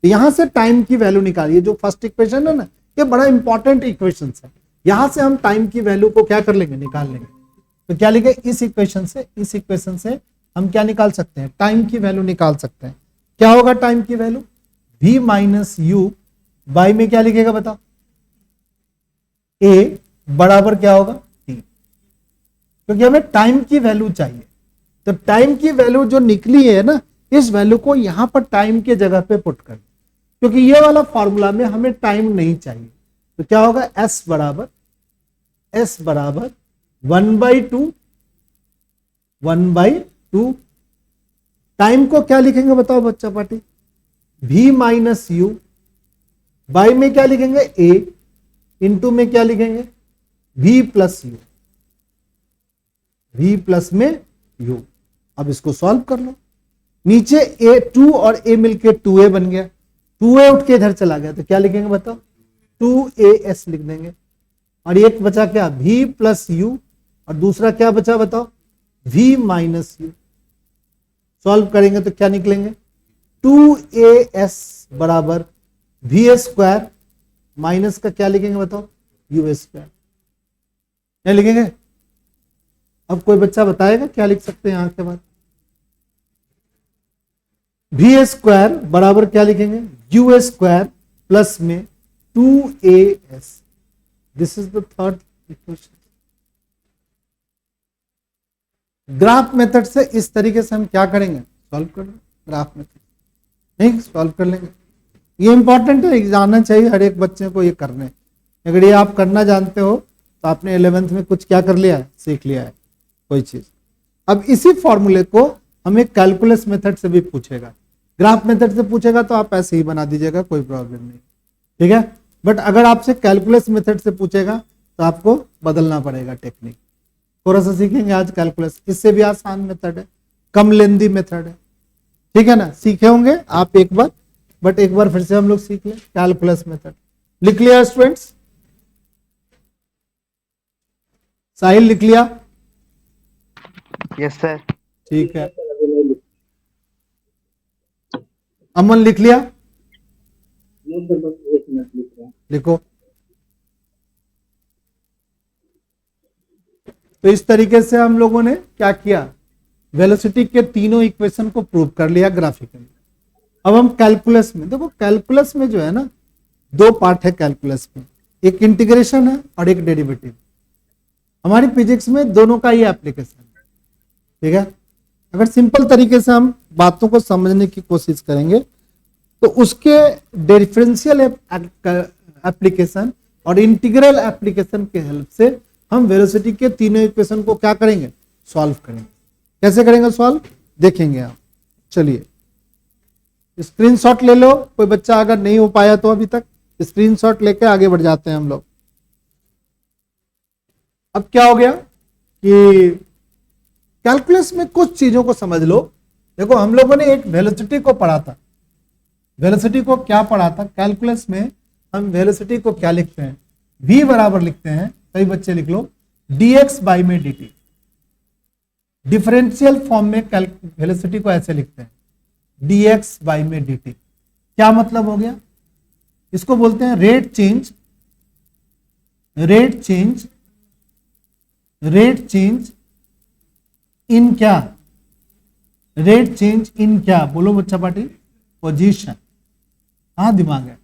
तो यहां से टाइम की वैल्यू निकालिए। जो फर्स्ट इक्वेशन है ना ये बड़ा इंपॉर्टेंट इक्वेशन है। यहां से हम टाइम की वैल्यू को क्या कर लेंगे? निकाल लेंगे। तो क्या लिखे? इस इक्वेशन से हम क्या निकाल सकते हैं? टाइम की वैल्यू निकाल सकते हैं। क्या होगा टाइम की value? v minus you by में क्या लिखेगा बताओ? a बराबर क्या होगा? t। क्योंकि हमें टाइम की वैल्यू चाहिए, तो टाइम की वैल्यू जो निकली है ना इस वैल्यू को यहां पर टाइम के जगह पे पुट कर, क्योंकि ये वाला फॉर्मूला में हमें टाइम नहीं चाहिए। तो क्या होगा? s बराबर 1/2 टाइम को क्या लिखेंगे बताओ बच्चा party? v minus you by में क्या लिखेंगे? a इंटू में क्या लिखेंगे? v plus you. v plus में u। अब इसको सॉल्व कर लो। नीचे a 2 और a मिलके 2a बन गया, 2a उठ के इधर चला गया, तो क्या लिखेंगे बताओ? 2as लिख देंगे। और एक बचा क्या? v प्लस यू, और दूसरा क्या बचा बताओ? v minus you. सॉल्व करेंगे तो क्या निकलेंगे? 2as बराबर v स्क्वायर माइनस का क्या लिखेंगे बताओ? u square. क्या लिखेंगे? अब कोई बच्चा बताएगा क्या लिख सकते हैं यहां के बाद? v स्क्वायर बराबर क्या लिखेंगे? u स्क्वायर प्लस में 2as। This is the third equation. Graph method से इस तरीके से हम क्या करेंगे? सॉल्व कर लेंगे ग्राफ मेथड, नहीं सॉल्व कर लेंगे। ये इंपॉर्टेंट है, जानना चाहिए हर एक बच्चे को ये करने। अगर ये आप करना जानते हो तो आपने 11th में कुछ क्या कर लिया है? सीख लिया है कोई चीज। अब इसी फॉर्मूले को हमें कैलकुलस मेथड से भी पूछेगा। ग्राफ मेथड से पूछेगा तो आप ऐसे ही बना दीजिएगा, कोई प्रॉब्लम नहीं, ठीक है। बट अगर आपसे कैलकुलस मेथड से पूछेगा तो आपको बदलना पड़ेगा टेक्निक। थोड़ा सा सीखेंगे आज कैलकुलस, इससे भी आसान मेथड है, कम लेंदी मेथड है, ठीक है ना। सीखे होंगे आप एक बार, बट एक बार फिर से हम लोग सीख लें कैलकुलस मेथड। लिख लिया स्टूडेंट्स? साहिल लिख लिया? Yes sir. ठीक है। अमन लिख लिया? लिखो। तो इस तरीके से हम लोगों ने क्या किया? वेलोसिटी के तीनों इक्वेशन को प्रूव कर लिया ग्राफिकली। अब हम कैलकुलस में देखो, कैलकुलस में जो है ना दो पार्ट है कैलकुलस में, एक इंटीग्रेशन है और एक डेरिवेटिव। हमारी फिजिक्स में दोनों का ही एप्लीकेशन है, ठीक है। अगर सिंपल तरीके से हम बातों को समझने की कोशिश करेंगे तो उसके डिफरेंशियल एप्लीकेशन और इंटीग्रल एप्लीकेशन के हेल्प से हम वेलोसिटी के तीनों इक्वेशन को क्या करेंगे, सॉल्व करेंगे। कैसे करेंगे सॉल्व, देखेंगे आप। चलिए स्क्रीनशॉट ले लो, कोई बच्चा अगर नहीं हो पाया तो अभी तक स्क्रीनशॉट लेके आगे बढ़ जाते हैं हम लोग। अब क्या हो गया कि कैलकुलस में कुछ चीजों को समझ लो। देखो हम लोगों ने एक वेलोसिटी को पढ़ा था, वेलोसिटी को क्या पढ़ा था कैलकुलस में, हम वेलोसिटी को क्या लिखते हैं, v बराबर लिखते हैं, कई बच्चे लिख लो dx बाई में dt। डिफरेंशियल फॉर्म में वेलोसिटी को ऐसे लिखते हैं dx बाई में dt। क्या मतलब हो गया, इसको बोलते हैं rate change, rate change, rate change in क्या, रेट चेंज इन क्या, बोलो बच्चा पार्टी, पोजीशन। हाँ दिमाग है,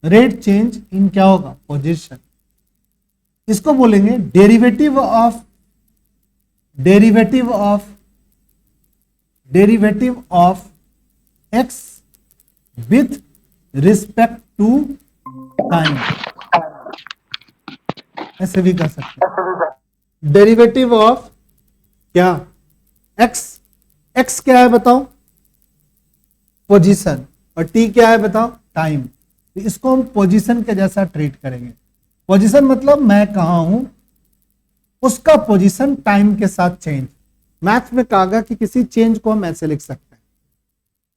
रेट चेंज इन क्या होगा, पोजीशन। इसको बोलेंगे derivative of, derivative of, derivative of X with respect to time. ऐसे भी कर सकते हैं, डेरिवेटिव ऑफ क्या, एक्स, एक्स क्या है बताओ, पोजीशन, और टी क्या है बताओ, टाइम। इसको हम पोजीशन के जैसा ट्रीट करेंगे। पोजीशन मतलब मैं कहां हूं, उसका पोजीशन टाइम के साथ चेंज। मैथ्स में कहा गया कि किसी चेंज को हम ऐसे लिख सकते हैं,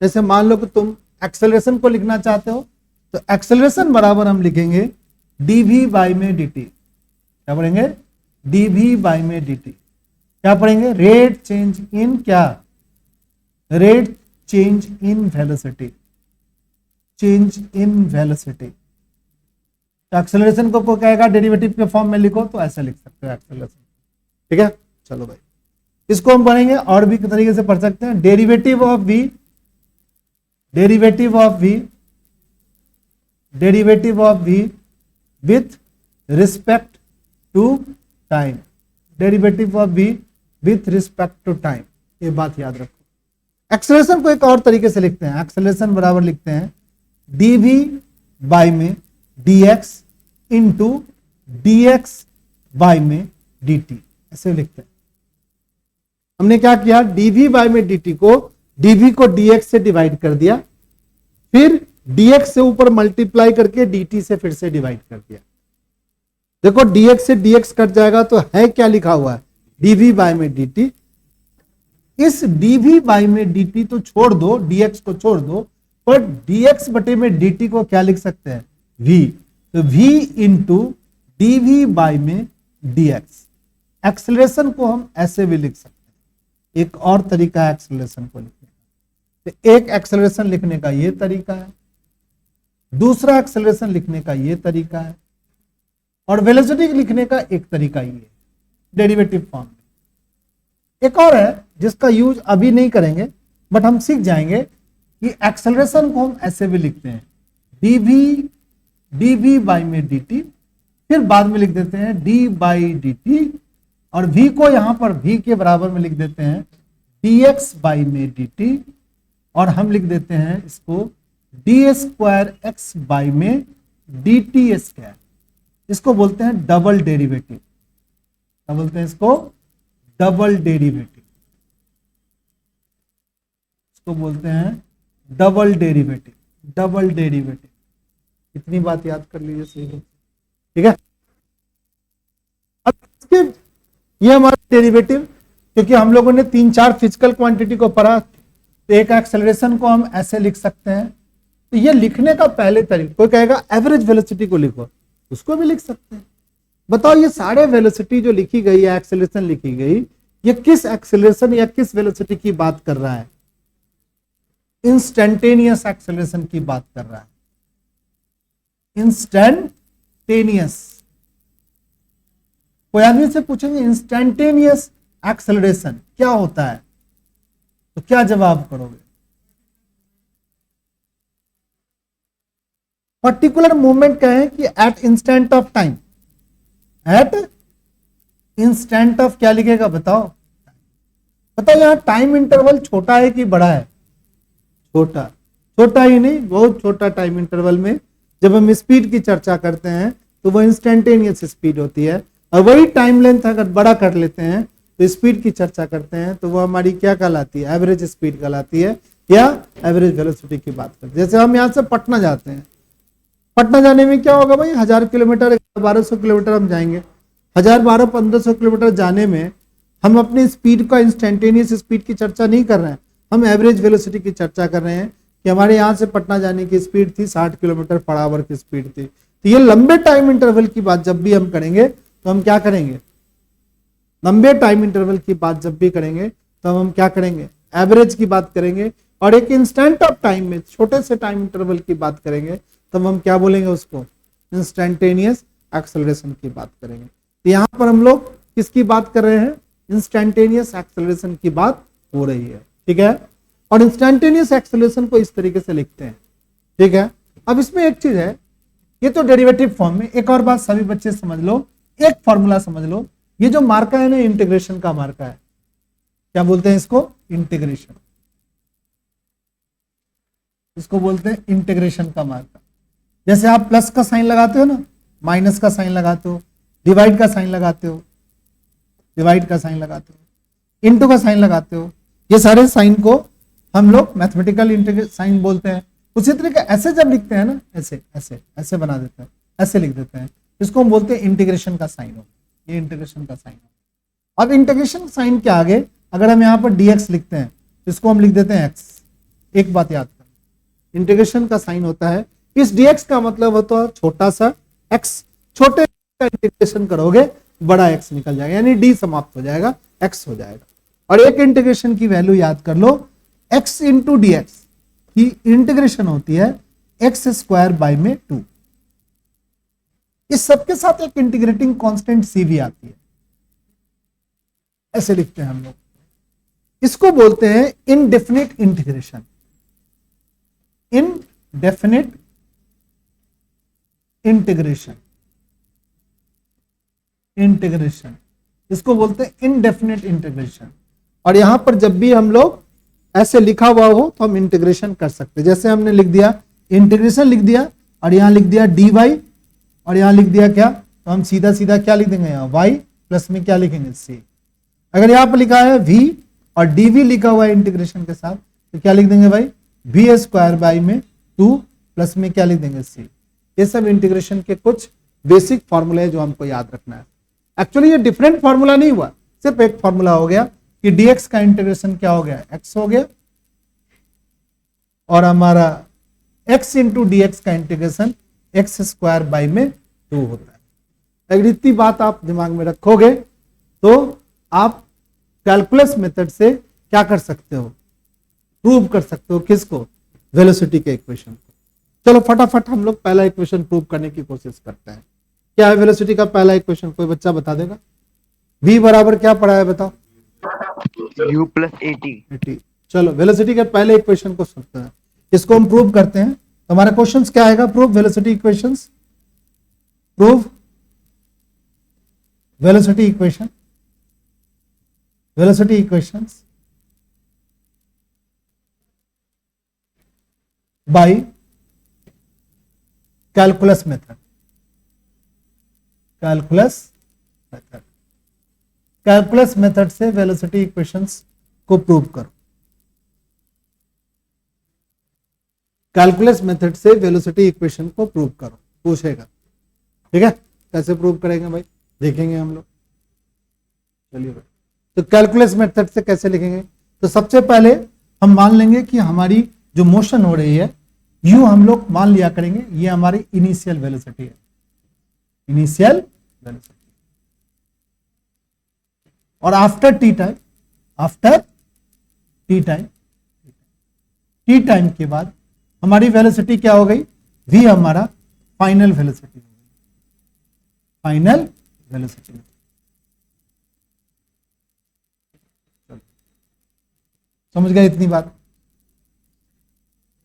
जैसे मान लो कि तुम एक्सेलरेशन को लिखना चाहते हो तो एक्सेलरेशन बराबर हम लिखेंगे dv बाई में dt। क्या पढ़ेंगे, dv बाई में dt। क्या पढ़ेंगे, रेट चेंज इन क्या, rate change in velocity, change in velocity. तो एक्सेलरेशन को कहेगा डेरिवेटिव के फॉर्म में लिखो तो ऐसे लिख सकते हो एक्सेलरेशन। ठीक है, चलो भाई इसको हम पढ़ेंगे और भी तरीके से पढ़ सकते हैं। Derivative of v, derivative of v, derivative of v with respect to time, derivative of v with respect to time. ये बात याद रखो। एक्सेलरेशन को एक और तरीके से लिखते हैं, एक्सेलरेशन बराबर लिखते हैं dv बाई में dx इंटू dx बाई में dt। ऐसे लिखते हैं। हमने क्या किया, dv बाई में dt को, dv को dx से डिवाइड कर दिया, फिर dx से ऊपर मल्टीप्लाई करके dt से फिर से डिवाइड कर दिया। देखो dx से dx कट जाएगा तो है क्या लिखा हुआ है, dv बाई में dt। इस dv बाई में dt तो छोड़ दो, dx को छोड़ दो, पर dx बटे में dt को क्या लिख सकते हैं, v। तो v इंटू dv बाई में dx। एक्सेलरेशन को हम ऐसे भी लिख सकते हैं, एक और तरीका है एक्सेलरेशन को लिखने का। तो एक एक्सेलरेशन लिखने का ये तरीका है, दूसरा एक्सेलरेशन लिखने का ये तरीका है, और वेलोसिटी लिखने का एक तरीका ये है डेरिवेटिव फॉर्म में। एक और है जिसका यूज अभी नहीं करेंगे बट हम सीख जाएंगे कि एक्सेलरेशन को हम ऐसे भी लिखते हैं dv बाई में dt, फिर बाद में लिख देते हैं d बाई dt, और v को यहां पर v के बराबर में लिख देते हैं dx बाई में dt, और हम लिख देते हैं इसको d स्क्वायर x बाई में dt स्क्वायर। इसको बोलते हैं डबल डेरिवेटिव। क्या बोलते हैं इसको, डबल डेरिवेटिव। इसको बोलते हैं डबल डेरिवेटिव, डबल डेरिवेटिव। इतनी बात याद कर लीजिए सही लोग, ठीक है। अब इसके ये हमारा डेरिवेटिव, क्योंकि हम लोगों ने 3-4 फिजिकल क्वांटिटी को पढ़ा, तो एक एक्सेलरेशन को हम ऐसे लिख सकते हैं। तो ये लिखने का पहले तरीका, कोई कहेगा एवरेज वेलोसिटी को लिखो, उसको भी लिख सकते हैं। बताओ ये सारे वेलोसिटी जो लिखी गई है, एक्सेलरेशन लिखी गई, ये किस एक्सेलरेशन या किस वेलोसिटी की बात कर रहा है, इंस्टेंटेनियस एक्सेलरेशन की बात कर रहा है, इंस्टेंटेनियस। कोई आदमी से पूछेंगे इंस्टेंटेनियस एक्सेलरेशन क्या होता है, तो क्या जवाब करोगे, पर्टिकुलर मूवमेंट कहें कि at instant of time, at instant of क्या लिखेगा बताओ, बताओ यहाँ टाइम इंटरवल छोटा है कि बड़ा है? छोटा। छोटा ही नहीं, बहुत छोटा टाइम इंटरवल में जब हम स्पीड की चर्चा करते हैं तो वो इंस्टेंटेनियस स्पीड होती है, और वही टाइम लेंथ अगर बड़ा कर लेते हैं तो स्पीड की चर्चा करते हैं तो वो हमारी क्या कहलाती है? एवरेज स्पीड कहलाती है, या एवरेज वेलोसिटी की बात करते हैं। जैसे हम यहाँ से पटना जाते हैं, पटना जाने में क्या होगा भाई, 1000 किलोमीटर 1200 किलोमीटर हम जाएंगे। 1000-1200-1500 किलोमीटर जाने में हम अपनी स्पीड का इंस्टेंटेनियस स्पीड की चर्चा नहीं कर रहे हैं, हम एवरेज वेलोसिटी की चर्चा कर रहे हैं कि हमारे यहाँ से पटना जाने की स्पीड थी 60 किलोमीटर पर आवर की स्पीड थी। तो ये लंबे टाइम इंटरवल की बात जब भी हम करेंगे तो हम क्या करेंगे? लंबे टाइम इंटरवल की बात जब भी करेंगे तो हम क्या करेंगे? एवरेज की बात करेंगे। और एक इंस्टेंट ऑफ टाइम में छोटे से टाइम इंटरवल की बात करेंगे तब हम क्या बोलेंगे? उसको इंस्टेंटेनियस एक्सेलरेशन की बात करेंगे। तो यहाँ पर हम लोग किसकी बात कर रहे हैं? इंस्टेंटेनियस एक्सेलरेशन की बात हो रही है, ठीक है। और इंस्टेंटेनियस एक्सेलरेशन को इस तरीके से लिखते हैं, ठीक है। अब इसमें एक चीज है, ये तो डेरिवेटिव फॉर्म में, एक और बात सभी बच्चे समझ लो, एक फॉर्मूला समझ लो, ये जो मार्का है ना, इंटीग्रेशन का मार्का है। क्या बोलते हैं इसको? इंटीग्रेशन। इसको बोलते हैं इंटीग्रेशन का मार्का। जैसे आप प्लस का साइन लगाते हो ना, माइनस का साइन लगाते हो, डिवाइड का साइन लगाते हो, डिवाइड का साइन लगाते हो, इनटू का साइन लगाते हो, ये सारे साइन को हम लोग मैथमेटिकल इंटीग्रेशन साइन बोलते हैं। उसी तरीके ऐसे जब लिखते हैं ना, ऐसे ऐसे ऐसे बना देते हैं, ऐसे लिख देते हैं, इसको हम बोलते हैं इंटीग्रेशन का साइन हो। ये इंटीग्रेशन का साइन हो। अब इंटीग्रेशन साइन के आगे अगर हम यहाँ पर dx लिखते हैं, इसको हम लिख देते हैं x। एक बात याद करें, इंटीग्रेशन का साइन होता है, इस dx का मतलब होता है छोटा सा x, छोटे का इंटीग्रेशन करोगे बड़ा x निकल जाएगा, यानी d समाप्त हो जाएगा, x हो जाएगा। और एक इंटीग्रेशन की वैल्यू याद कर लो, x इंटू डी एक्स की इंटीग्रेशन होती है x स्क्वायर बाई में 2। इस सबके साथ एक इंटीग्रेटिंग कांस्टेंट c भी आती है, ऐसे लिखते हैं हम लोग। इसको बोलते हैं indefinite integration. Indefinite integration, integration इसको बोलते हैं इनडेफिनिट इंटीग्रेशन। और यहां पर जब भी हम लोग ऐसे लिखा हुआ हो तो हम इंटीग्रेशन कर सकते हैं। जैसे हमने लिख दिया इंटीग्रेशन, लिख दिया और यहां लिख दिया dy, और यहां लिख दिया क्या, तो हम सीधा सीधा क्या लिख देंगे यहाँ y प्लस में क्या लिखेंगे c। अगर यहाँ पर लिखा है v और dv लिखा हुआ है इंटीग्रेशन के साथ, तो क्या लिख देंगे भाई, v स्क्वायर बाई में 2 प्लस में क्या लिख देंगे c। ये सब इंटीग्रेशन के कुछ बेसिक फॉर्मूले जो हमको याद रखना है। एक्चुअली ये डिफरेंट फॉर्मूला नहीं हुआ, सिर्फ एक फॉर्मूला हो गया कि dx का इंटीग्रेशन क्या हो गया, x हो गया, और हमारा x इंटू डी एक्स का इंटीग्रेशन x स्क्वायर बाई में 2 होता है। अगर इतनी बात आप दिमाग में रखोगे तो आप कैलकुलस मेथड से क्या कर सकते हो, प्रूव कर सकते हो किसको, वेलोसिटी के इक्वेशन को। चलो फटाफट हम लोग पहला इक्वेशन प्रूव करने की कोशिश करते हैं। क्या है वेलोसिटी का पहला इक्वेशन, कोई बच्चा बता देगा? v बराबर क्या पड़ा है बताओ, u प्लस at। चलो वेलोसिटी के पहले इक्वेशन को सुनते हैं, इसको हम प्रूव करते हैं। तो हमारा क्वेश्चन क्या आएगा, prove velocity equations, prove velocity equation, velocity equations bye calculus method, calculus method, calculus method से वेलोसिटी इक्वेशंस को प्रूव करो। कैलकुलस मेथड से वेलोसिटी इक्वेशन को प्रूव करो, पूछेगा, ठीक है। कैसे प्रूव करेंगे भाई, देखेंगे हम लोग। चलिए भाई, तो कैलकुलस मेथड से कैसे लिखेंगे, तो सबसे पहले हम मान लेंगे कि हमारी जो मोशन हो रही है, यू हम लोग मान लिया करेंगे ये हमारी इनिशियल वेलोसिटी है, इनिशियल वेलोसिटी। और after T time, after T time, T time के बाद हमारी वेलोसिटी क्या हो गई, v हमारा फाइनल वेलोसिटी हो गई, फाइनल वेलोसिटी। समझ गए इतनी बात।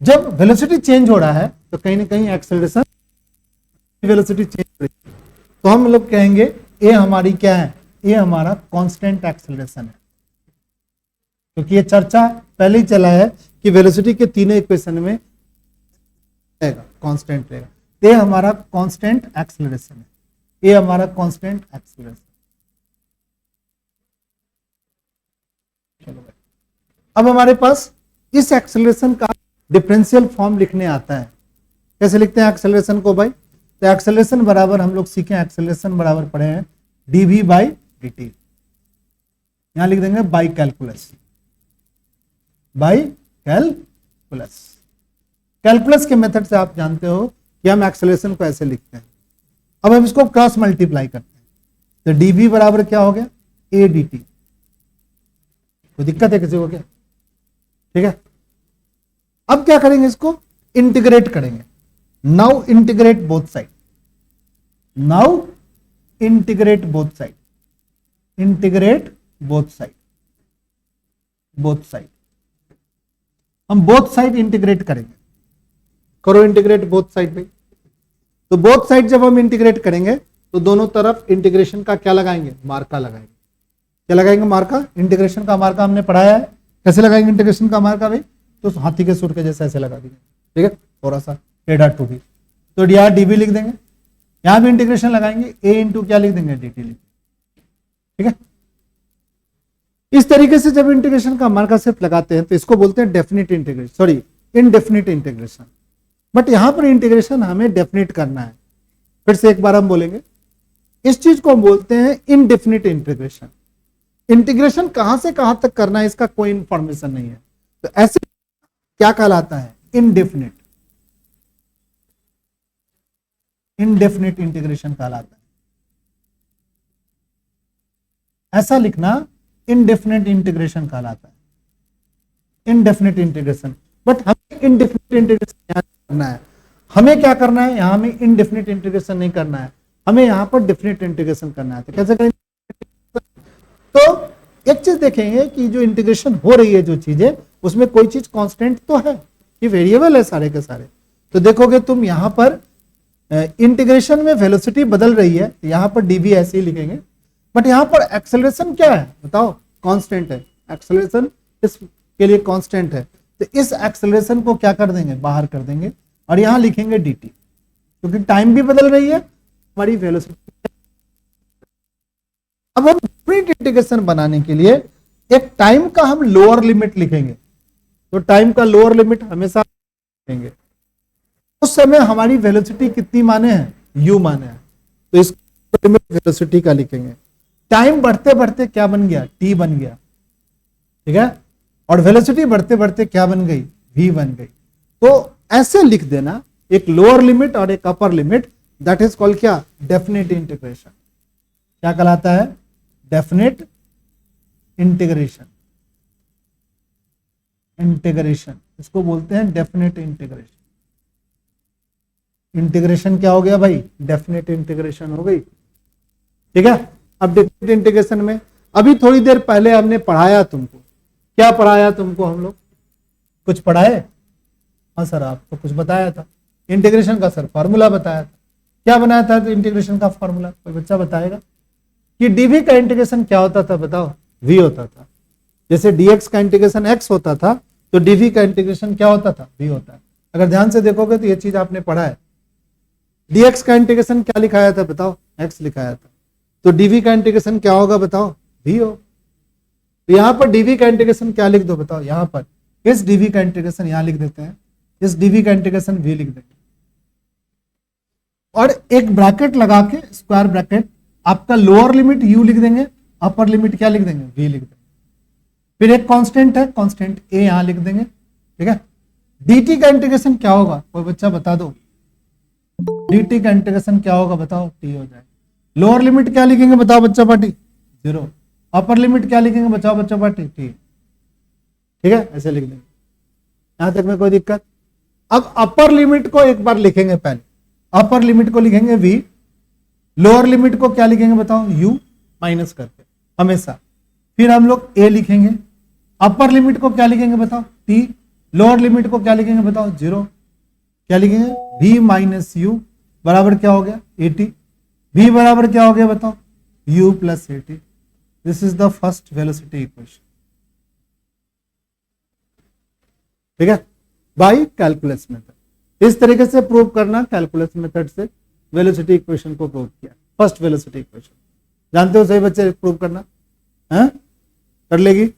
जब वेलोसिटी चेंज हो रहा है तो कहीं ना कहीं एक्सेलरेशन, वेलोसिटी चेंज हो रही है, तो हम लोग कहेंगे ए हमारी क्या है, ए हमारा कांस्टेंट एक्सेलरेशन है, क्योंकि ये चर्चा पहले ही चला है कि वेलोसिटी के तीनों इक्वेशन में रहेगा, कांस्टेंट रहेगा। ये हमारा कांस्टेंट एक्सेलरेशन है, ये हमारा कांस्टेंट एक्सेलरेशन। चलो भाई, अब हमारे पास इस एक्सेलरेशन का डिफरेंशियल फॉर्म लिखने आता है। कैसे लिखते हैं एक्सेलरेशन को भाई? तो एक्सेलरेशन बराबर हम लोग सीखे, एक्सेलरेशन बराबर पढ़े हैं dv बाई dt। यहां लिख देंगे by calculus, by calculus. Calculus के मेथड से आप जानते हो कि हम एक्सेलरेशन को ऐसे लिखते हैं। अब हम इसको क्रॉस मल्टीप्लाई करते हैं, तो dv बराबर क्या हो गया? a dt। कोई दिक्कत है किसी को क्या? ठीक है, अब क्या करेंगे? इसको इंटीग्रेट करेंगे। Now integrate both side, now integrate both side, integrate both side, both side. हम बोथ साइड इंटीग्रेट करेंगे। करो इंटीग्रेट बोथ साइड भाई। तो बोथ साइड जब हम इंटीग्रेट करेंगे तो दोनों तरफ इंटीग्रेशन का क्या लगाएंगे? मार्का लगाएंगे। क्या लगाएंगे? मार्का। इंटीग्रेशन का मार्का हमने पढ़ाया है, कैसे लगाएंगे इंटीग्रेशन का मार्का भाई? तो हाथी के सूर के जैसे ऐसे लगा देंगे, ठीक है, थोड़ा सा टेढ़ा टू भी। तो यहाँ डीबी लिख देंगे, यहां भी इंटीग्रेशन लगाएंगे, ए इंटू क्या लिख देंगे? डी टी लिख, ठीक है। इस तरीके से जब इंटीग्रेशन का मार्का सिर्फ लगाते हैं तो इसको बोलते हैं definite integration, sorry indefinite integration. But यहां पर इंटीग्रेशन हमें डेफिनिट करना है। फिर से एक बार हम बोलेंगे, इस चीज को हम बोलते हैं इनडेफिनिट इंटीग्रेशन। इंटीग्रेशन कहां से कहां तक करना है इसका कोई इंफॉर्मेशन नहीं है, तो ऐसे क्या कहलाता है? इनडेफिनिट, इनडेफिनिट इंटीग्रेशन कहलाता है। ऐसा लिखना इनडेफिनिट इंटीग्रेशन कहलाता है, इनडेफिनिट इंटीग्रेशन। बट हमें इनडेफिनिट इंटीग्रेशन यहां करना है। हमें क्या करना है? यहां हमें इनडेफिनिट इंटीग्रेशन नहीं करना है, हमें यहां पर डेफिनिट इंटीग्रेशन करना है। तो कैसे करेंगे? तो एक चीज देखेंगे कि जो इंटीग्रेशन हो रही है, जो चीजें, उसमें कोई चीज कांस्टेंट तो है, ये वेरिएबल है सारे के सारे। तो देखोगे तुम यहां पर इंटीग्रेशन में वेलोसिटी बदल रही है, यहां पर dv ऐसे ही लिखेंगे। बट यहां पर एक्सेलरेशन क्या है बताओ? कांस्टेंट है, एक्सेलरेशन इसके लिए कांस्टेंट है। तो इस एक्सेलरेशन को क्या कर देंगे? बाहर कर देंगे और यहां लिखेंगे dt, क्योंकि टाइम भी बदल रही है, हमारी वेलोसिटी। अब हम डेफिनिट इंटीग्रेशन बनाने के लिए एक टाइम का हम लोअर लिमिट लिखेंगे। तो टाइम का लोअर लिमिट हमेशा लिखेंगे। उस समय हमारी वेलोसिटी कितनी माने हैं? u माने हैं, तो इसको लिमिट वेलोसिटी का लिखेंगे। टाइम बढ़ते बढ़ते क्या बन गया? t बन गया, ठीक है, और वेलोसिटी बढ़ते बढ़ते क्या बन गई? v बन गई। तो ऐसे लिख देना, एक लोअर लिमिट और एक upper limit, that is called क्या? Definite integration. क्या कहलाता है? डेफिनिट इंटीग्रेशन, इंटीग्रेशन इसको बोलते हैं डेफिनिट इंटीग्रेशन। इंटीग्रेशन क्या हो गया भाई? डेफिनिट इंटीग्रेशन हो गई, ठीक है। अब डेफिनिट इंटीग्रेशन में अभी थोड़ी देर पहले हमने पढ़ाया तुमको, क्या पढ़ाया तुमको? हम लोग कुछ पढ़ाए? हाँ सर, आपको कुछ बताया था इंटीग्रेशन का, सर फॉर्मूला बताया था। क्या बनाया था तो इंटीग्रेशन का फॉर्मूला? कोई बच्चा बताएगा कि dv का इंटीग्रेशन क्या होता था? बताओ। v होता था। जैसे dx का इंटीग्रेशन x होता था, तो dv का इंटीग्रेशन क्या होता था? v होता है। अगर ध्यान से देखोगे तो ये चीज आपने पढ़ा है। dx का इंटीग्रेशन क्या लिखाया था? बताओ, x लिखाया था। तो dv का इंटीग्रेशन क्या होगा? बताओ, v हो। तो यहां पर dv का इंटीग्रेशन क्या लिख दो? बताओ, यहां पर इस dv का इंटीग्रेशन यहां लिख देते हैं, इस dv का इंटीग्रेशन v लिख देंगे, और एक ब्रैकेट लगा के, स्क्वायर ब्रैकेट, आपका लोअर लिमिट u लिख देंगे, अपर लिमिट क्या लिख देंगे? v लिख देंगे। फिर एक कांस्टेंट है, कांस्टेंट a यहां लिख देंगे, ठीक है। dt का इंटीग्रेशन क्या होगा? कोई बच्चा बता दो, dt का इंटीग्रेशन क्या होगा? बताओ, t हो जाए। लोअर लिमिट क्या लिखेंगे? बताओ बच्चा पार्टी, 0। अपर लिमिट क्या लिखेंगे? बताओ बच्चा पार्टी, t, ठीक है, ऐसे लिख देंगे। यहां तक में कोई दिक्कत? अब अपर लिमिट को एक बार लिखेंगे पहले, अपर लिमिट को लिखेंगे v, लोअर लिमिट को क्या लिखेंगे? बताओ, u माइनस करके हमेशा। फिर हम लोग a लिखेंगे, अपर लिमिट को क्या लिखेंगे? बताओ, t, लोअर लिमिट को क्या लिखेंगे? बताओ, 0। क्या लिखेंगे? v माइनस u बराबर क्या हो गया? 80। v बराबर क्या हो गया? बताओ, u plus 80। This is the first velocity equation. ठीक है, बाय कैलकुलस मेथड। इस तरीके से प्रूव करना, कैलकुलस मेथड से वेलोसिटी इक्वेशन को प्रूव किया, फर्स्ट वेलोसिटी इक्वेशन। जानते हो सही बच्चे प्रूव करना है, कर लेगी।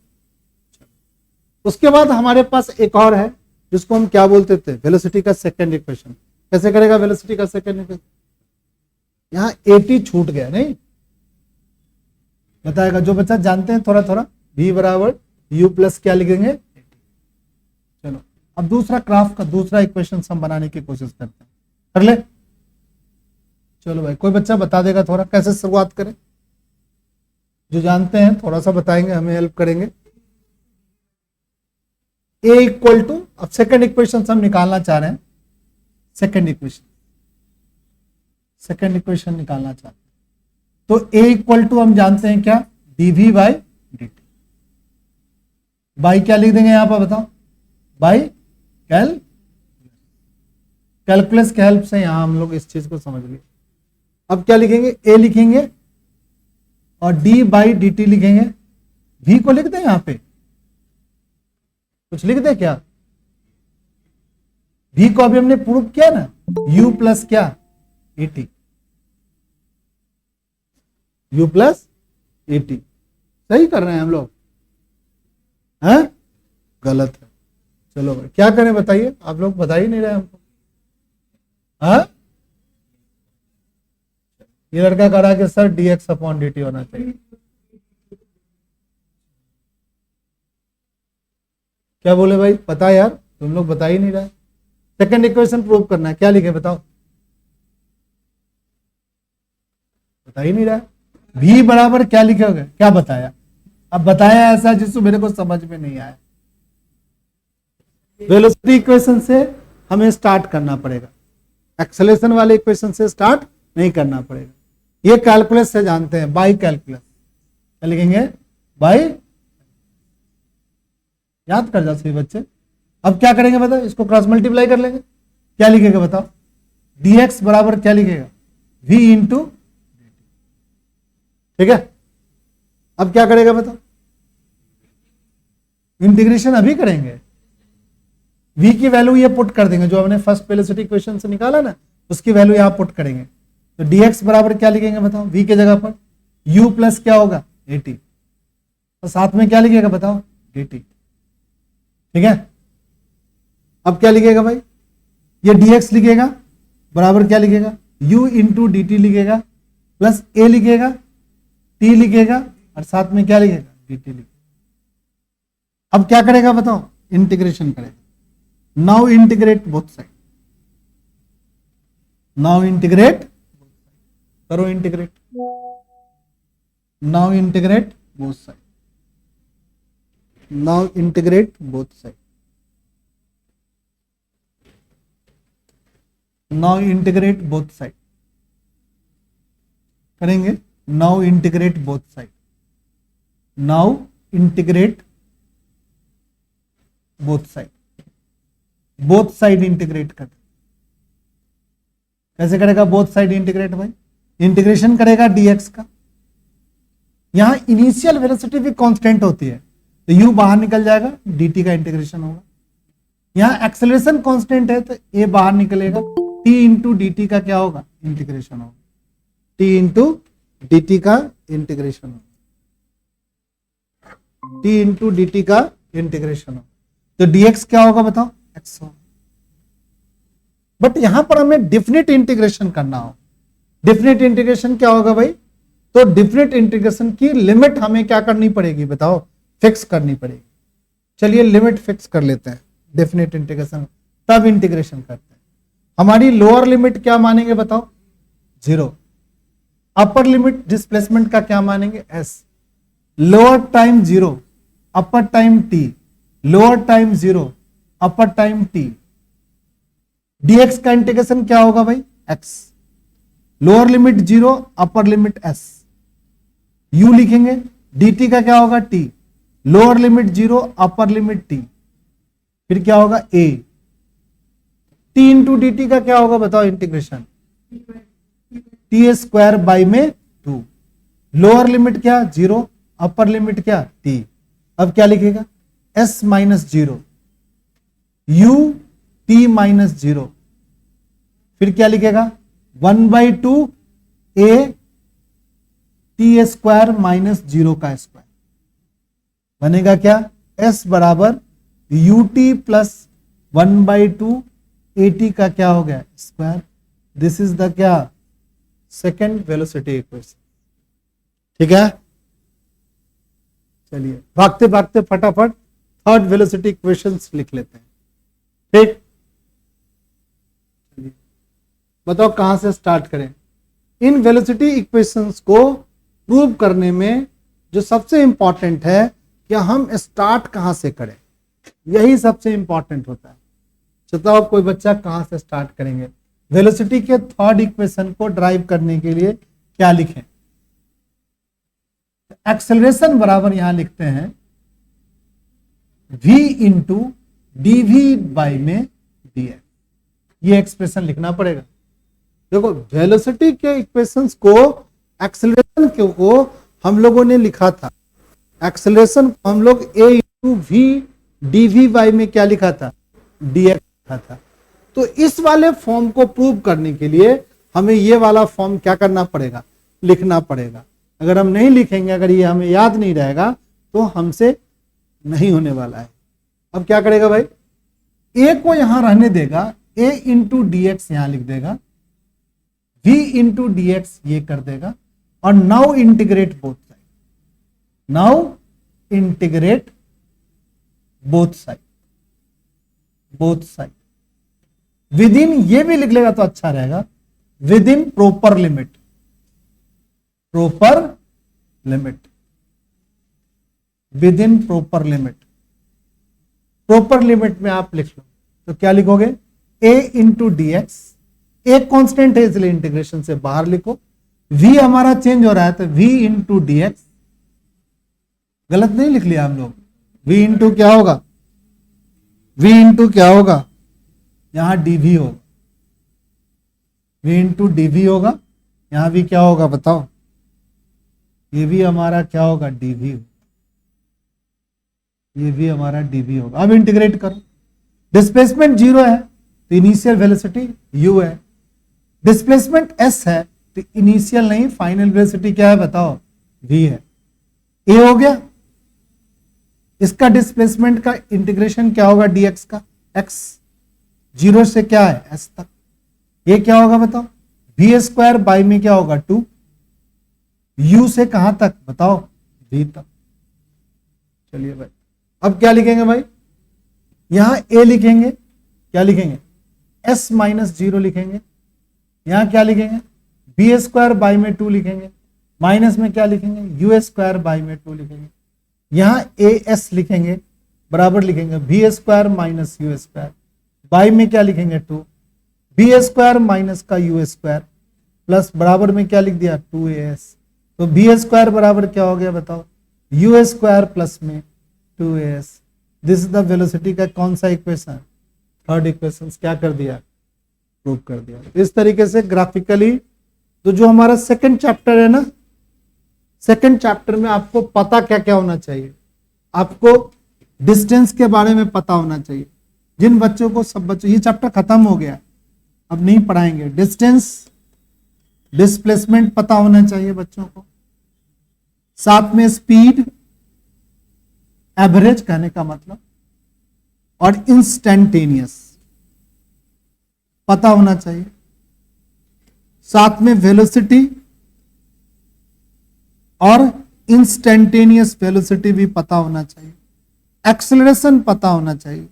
उसके बाद हमारे पास एक और है जिसको हम क्या बोलते थे, वेलोसिटी का सेकंड इक्वेशन। कैसे करेगा वेलोसिटी का सेकंड इक्वेशन? यहां 80 छूट गया, नहीं बताएगा जो बच्चा जानते हैं थोड़ा थोड़ा। v बराबर u प्लस क्या लिखेंगे, चलो अब दूसरा ग्राफ का दूसरा इक्वेशन हम बनाने की कोशिश करते हैं, कर ले। चलो भाई, कोई बच्चा बता देगा थोड़ा कैसे शुरुआत करें, जो जानते हैं थोड़ा सा बताएंगे, हमें हेल्प करेंगे। a इक्वल टू, अब सेकंड इक्वेशन हम निकालना चाह रहे हैं, सेकंड इक्वेशन निकालना चाहते हैं। तो a इक्वल टू हम जानते हैं क्या, dv बाई dt। बाई क्या लिख देंगे यहां पर बताओ, बाई कैलकुलस के हेल्प से यहां हम लोग इस चीज को समझ लिए। अब क्या लिखेंगे, a लिखेंगे और d बाई dt लिखेंगे। v को लिख दें, यहां पे कुछ लिख दे क्या, v को अभी हमने प्रूव किया ना, u प्लस क्या et, u प्लस et। सही कर रहे हैं हम लोग, हैं गलत है। चलो भाई क्या करें बताइए, आप लोग बता ही नहीं रहे हमको। हाँ, ये लड़का कह रहा है कि सर dx अपॉन dt होना चाहिए। क्या बोले भाई, पता यार, तुम लोग बता ही नहीं रहे। सेकंड इक्वेशन प्रूव करना है, क्या लिखे बताओ, बता ही नहीं रहा। v बराबर क्या लिखे होगे, क्या बताया, अब बताया ऐसा जिसको मेरे को समझ में नहीं आया। वेलोसिटी इक्वेशन से हमें स्टार्ट करना पड़ेगा, एक्सेलरेशन वाले इक्वेशन से स्टार्ट नहीं करना पड़ेगा। ये कैलकुलस से जानते हैं, बाई कैलकुलस। क्या लिखेंगे, बाई, याद कर जा सही बच्चे। अब क्या करेंगे बताओ, इसको क्रॉस मल्टीप्लाई कर लेंगे। क्या लिखेगा बताओ, dx बराबर क्या लिखेगा, v इंटू, ठीक है। अब क्या करेगा बताओ, इंटीग्रेशन अभी करेंगे, v की वैल्यू ये पुट कर देंगे, जो हमने फर्स्ट वेलोसिटी इक्वेशन से निकाला ना, उसकी वैल्यू यहां पुट करेंगे। तो dx बराबर क्या लिखेंगे बताओ, v के जगह पर u प्लस क्या होगा at, और साथ में क्या लिखेगा बताओ, dt, ठीक है। अब क्या लिखेगा भाई, ये dx लिखेगा बराबर क्या लिखेगा, u इंटू dt लिखेगा, प्लस a लिखेगा, t लिखेगा, और साथ में क्या लिखेगा, dt लिखेगा। अब क्या करेगा बताओ, इंटीग्रेशन करेगा। Now integrate both side, now integrate, करो integrate, now integrate both side, now integrate both side, now integrate both side करेंगे। Now integrate both side, now integrate both side, both side integrate कर। कैसे करेगा बोथ साइड इंटीग्रेट भाई, इंटीग्रेशन करेगा dx का। यहां इनिशियल वेलोसिटी भी कांस्टेंट होती है, तो u बाहर निकल जाएगा, dt का इंटीग्रेशन होगा। यहां एक्सेलरेशन कांस्टेंट है, तो a बाहर निकलेगा, t इंटू dt का क्या होगा, इंटीग्रेशन होगा, t इंटू dt का इंटीग्रेशन होगा, t इंटू dt का इंटीग्रेशन होगा। तो dx क्या होगा बताओ, x होगा। बट यहां पर हमें डिफिनिट इंटीग्रेशन करना हो। डिफिनिट इंटीग्रेशन क्या होगा भाई, तो डिफिनिट इंटीग्रेशन की लिमिट हमें क्या करनी पड़ेगी बताओ, फिक्स करनी पड़ेगी। चलिए लिमिट फिक्स कर लेते हैं डेफिनेट इंटीग्रेशन, तब इंटीग्रेशन करते हैं। हमारी लोअर लिमिट क्या मानेंगे बताओ, 0। अपर लिमिट डिस्प्लेसमेंट का क्या मानेंगे, s। लोअर टाइम 0, अपर टाइम t, लोअर टाइम 0, अपर टाइम t। dx का इंटीग्रेशन क्या होगा भाई, x। Lower limit 0, upper limit s, u लिखेंगे, dt का क्या होगा t, lower limit 0, upper limit t, फिर क्या होगा a। t इंटू dt का क्या होगा बताओ इंटीग्रेशन, t स्क्वायर बाई में 2। लोअर लिमिट क्या 0, अपर लिमिट क्या t। अब क्या लिखेगा, s minus 0, u t minus 0, फिर क्या लिखेगा 1/2 a t स्क्वायर माइनस 0 का स्क्वायर, बनेगा क्या s बराबर u t plus 1/2 a t का क्या हो गया स्क्वायर। दिस इज द क्या सेकेंड वेलोसिटी इक्वेशन। ठीक है, चलिए भागते भागते फटाफट थर्ड वेलोसिटी इक्वेशंस लिख लेते हैं। ठीक, चलिए बताओ कहां से स्टार्ट करें। इन वेलोसिटी इक्वेशंस को प्रूव करने में जो सबसे इंपॉर्टेंट है कि हम स्टार्ट कहां से करें, यही सबसे इंपॉर्टेंट होता है। बताओ कोई बच्चा कहां से स्टार्ट करेंगे। वेलोसिटी के थर्ड इक्वेशन को ड्राइव करने के लिए क्या लिखें, एक्सेलरेशन बराबर यहां लिखते हैं v into D V by में डी एक्स, ये एक्सप्रेशन लिखना पड़ेगा। देखो वेलोसिटी के इक्वेशंस को, एक्सेलरेशन को हम लोगों ने लिखा था, एक्सेलरेशन को हम लोग a into V D V by में क्या लिखा था डी एक्स लिखा था। तो इस वाले फॉर्म को प्रूव करने के लिए हमें ये वाला फॉर्म क्या करना पड़ेगा, लिखना पड़ेगा। अगर हम नहीं लिखेंगे, अगर ये हमें याद नहीं रहेगा तो हमसे नहीं होने वाला है। अब क्या करेगा भाई, a को यहां रहने देगा, a इंटू डी एक्स यहां लिख देगा, v इंटू डी एक्स ये कर देगा, और now integrate both side, now integrate both side, both side with in, ये भी लिख लेगा तो अच्छा रहेगा, with in proper limit, proper limit, with in proper limit. Proper limit में आप लिख लो तो क्या लिखोगे a इंटू डी एक्स, एक कॉन्स्टेंट है इसलिए इंटीग्रेशन से बाहर लिखो, v हमारा चेंज हो रहा है तो v इंटू डी एक्स, गलत नहीं लिख लिया हम लोग, v इंटू क्या होगा, v इंटू क्या होगा, यहां dv होगा, v इंटू dv होगा, यहां भी क्या होगा बताओ, ये भी हमारा क्या होगा dv, ये भी हमारा dv होगा। अब इंटीग्रेट करो, डिस्प्लेसमेंट 0 है तो इनिशियल वेलोसिटी u है, डिस्प्लेसमेंट s है तो इनिशियल नहीं फाइनल वेलोसिटी क्या है बताओ v है। a हो गया, इसका डिस्प्लेसमेंट का इंटीग्रेशन क्या होगा dx का, x 0 से क्या है s तक, ये क्या होगा बताओ v स्क्वायर बाई में क्या होगा 2, u से कहां तक बताओ v तक। चलिए भाई अब क्या लिखेंगे भाई, यहां a लिखेंगे, क्या लिखेंगे s माइनस 0 लिखेंगे, यहां क्या लिखेंगे v स्क्वायर बाई में 2 लिखेंगे, माइनस में क्या लिखेंगे u स्क्वायर बाई में 2 लिखेंगे, यहां as लिखेंगे, बराबर लिखेंगे v square minus u square, by में क्या लिखेंगे 2, v स्क्वायर माइनस का u स्क्वायर प्लस बराबर में क्या लिख दिया 2as, तो v स्क्वायर बराबर क्या हो गया बताओ u स्क्वायर प्लस में 2as। This is the velocity का कौन सा इक्वेशन, थर्ड इक्वेशन क्या कर दिया, प्रूव कर दिया। इस तरीके से ग्राफिकली, तो जो हमारा सेकंड चैप्टर है ना, सेकंड चैप्टर में आपको पता क्या क्या होना चाहिए, आपको डिस्टेंस के बारे में पता होना चाहिए। जिन बच्चों को, सब बच्चों, ये चैप्टर खत्म हो गया अब नहीं पढ़ाएंगे, डिस्टेंस डिस्प्लेसमेंट पता होना चाहिए बच्चों को, साथ में स्पीड, एवरेज कहने का मतलब, और इंस्टेंटेनियस पता होना चाहिए, साथ में वेलोसिटी और इंस्टेंटेनियस वेलोसिटी भी पता होना चाहिए, एक्सेलरेशन पता होना चाहिए।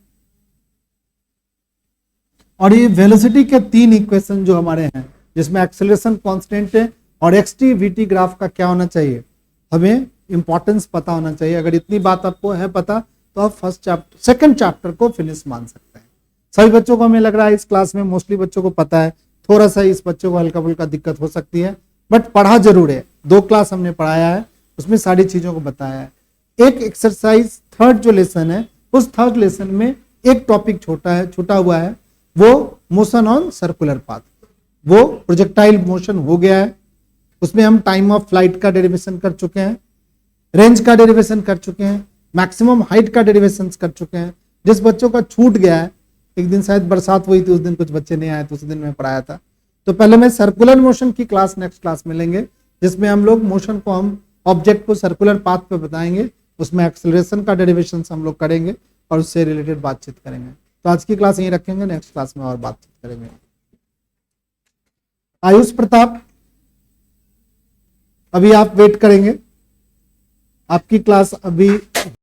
और ये वेलोसिटी के 3 इक्वेशन जो हमारे हैं, जिसमें एक्सेलरेशन कांस्टेंट है और एक्सटी वीटी ग्राफ का क्या होना चाहिए, हमें इंपॉर्टेंस पता होना चाहिए। अगर इतनी बात आपको है पता तो आप फर्स्ट चैप्टर, सेकंड चैप्टर को फिनिश मान सकते हैं। सभी बच्चों को हमें लग रहा है इस क्लास में मोस्टली बच्चों को पता है, थोड़ा सा इस बच्चों को हल्का फुल्का दिक्कत हो सकती है, बट पढ़ा जरूर है। 2 क्लास हमने पढ़ाया है, उसमें सारी चीजों को बताया है। एक एक्सरसाइज थर्ड जो लेसन है, उस थर्ड लेसन में एक टॉपिक छूटा हुआ है, वो मोशन ऑन सर्कुलर पाथ, वो प्रोजेक्टाइल मोशन हो गया है। उसमें हम टाइम ऑफ फ्लाइट का डेरिवेशन कर चुके हैं, रेंज का डेरिवेशन कर चुके हैं, मैक्सिमम हाइट का डेरिवेशन कर चुके हैं। जिस बच्चों का छूट गया है एक दिन शायद बरसात हुई थी, उस दिन कुछ बच्चे नहीं आए, तो उस दिन मैं पढ़ाया था। तो पहले मैं सर्कुलर मोशन की क्लास नेक्स्ट क्लास में लेंगे, जिसमें हम लोग मोशन को, हम ऑब्जेक्ट को सर्कुलर पाथ पे बताएंगे, उसमें एक्सेलरेशन का डेरिवेशन हम लोग करेंगे और उससे रिलेटेड बातचीत करेंगे। तो आज की क्लास यहीं रखेंगे, नेक्स्ट क्लास में और बातचीत करेंगे। आयुष प्रताप, अभी आप वेट करेंगे, आपकी क्लास अभी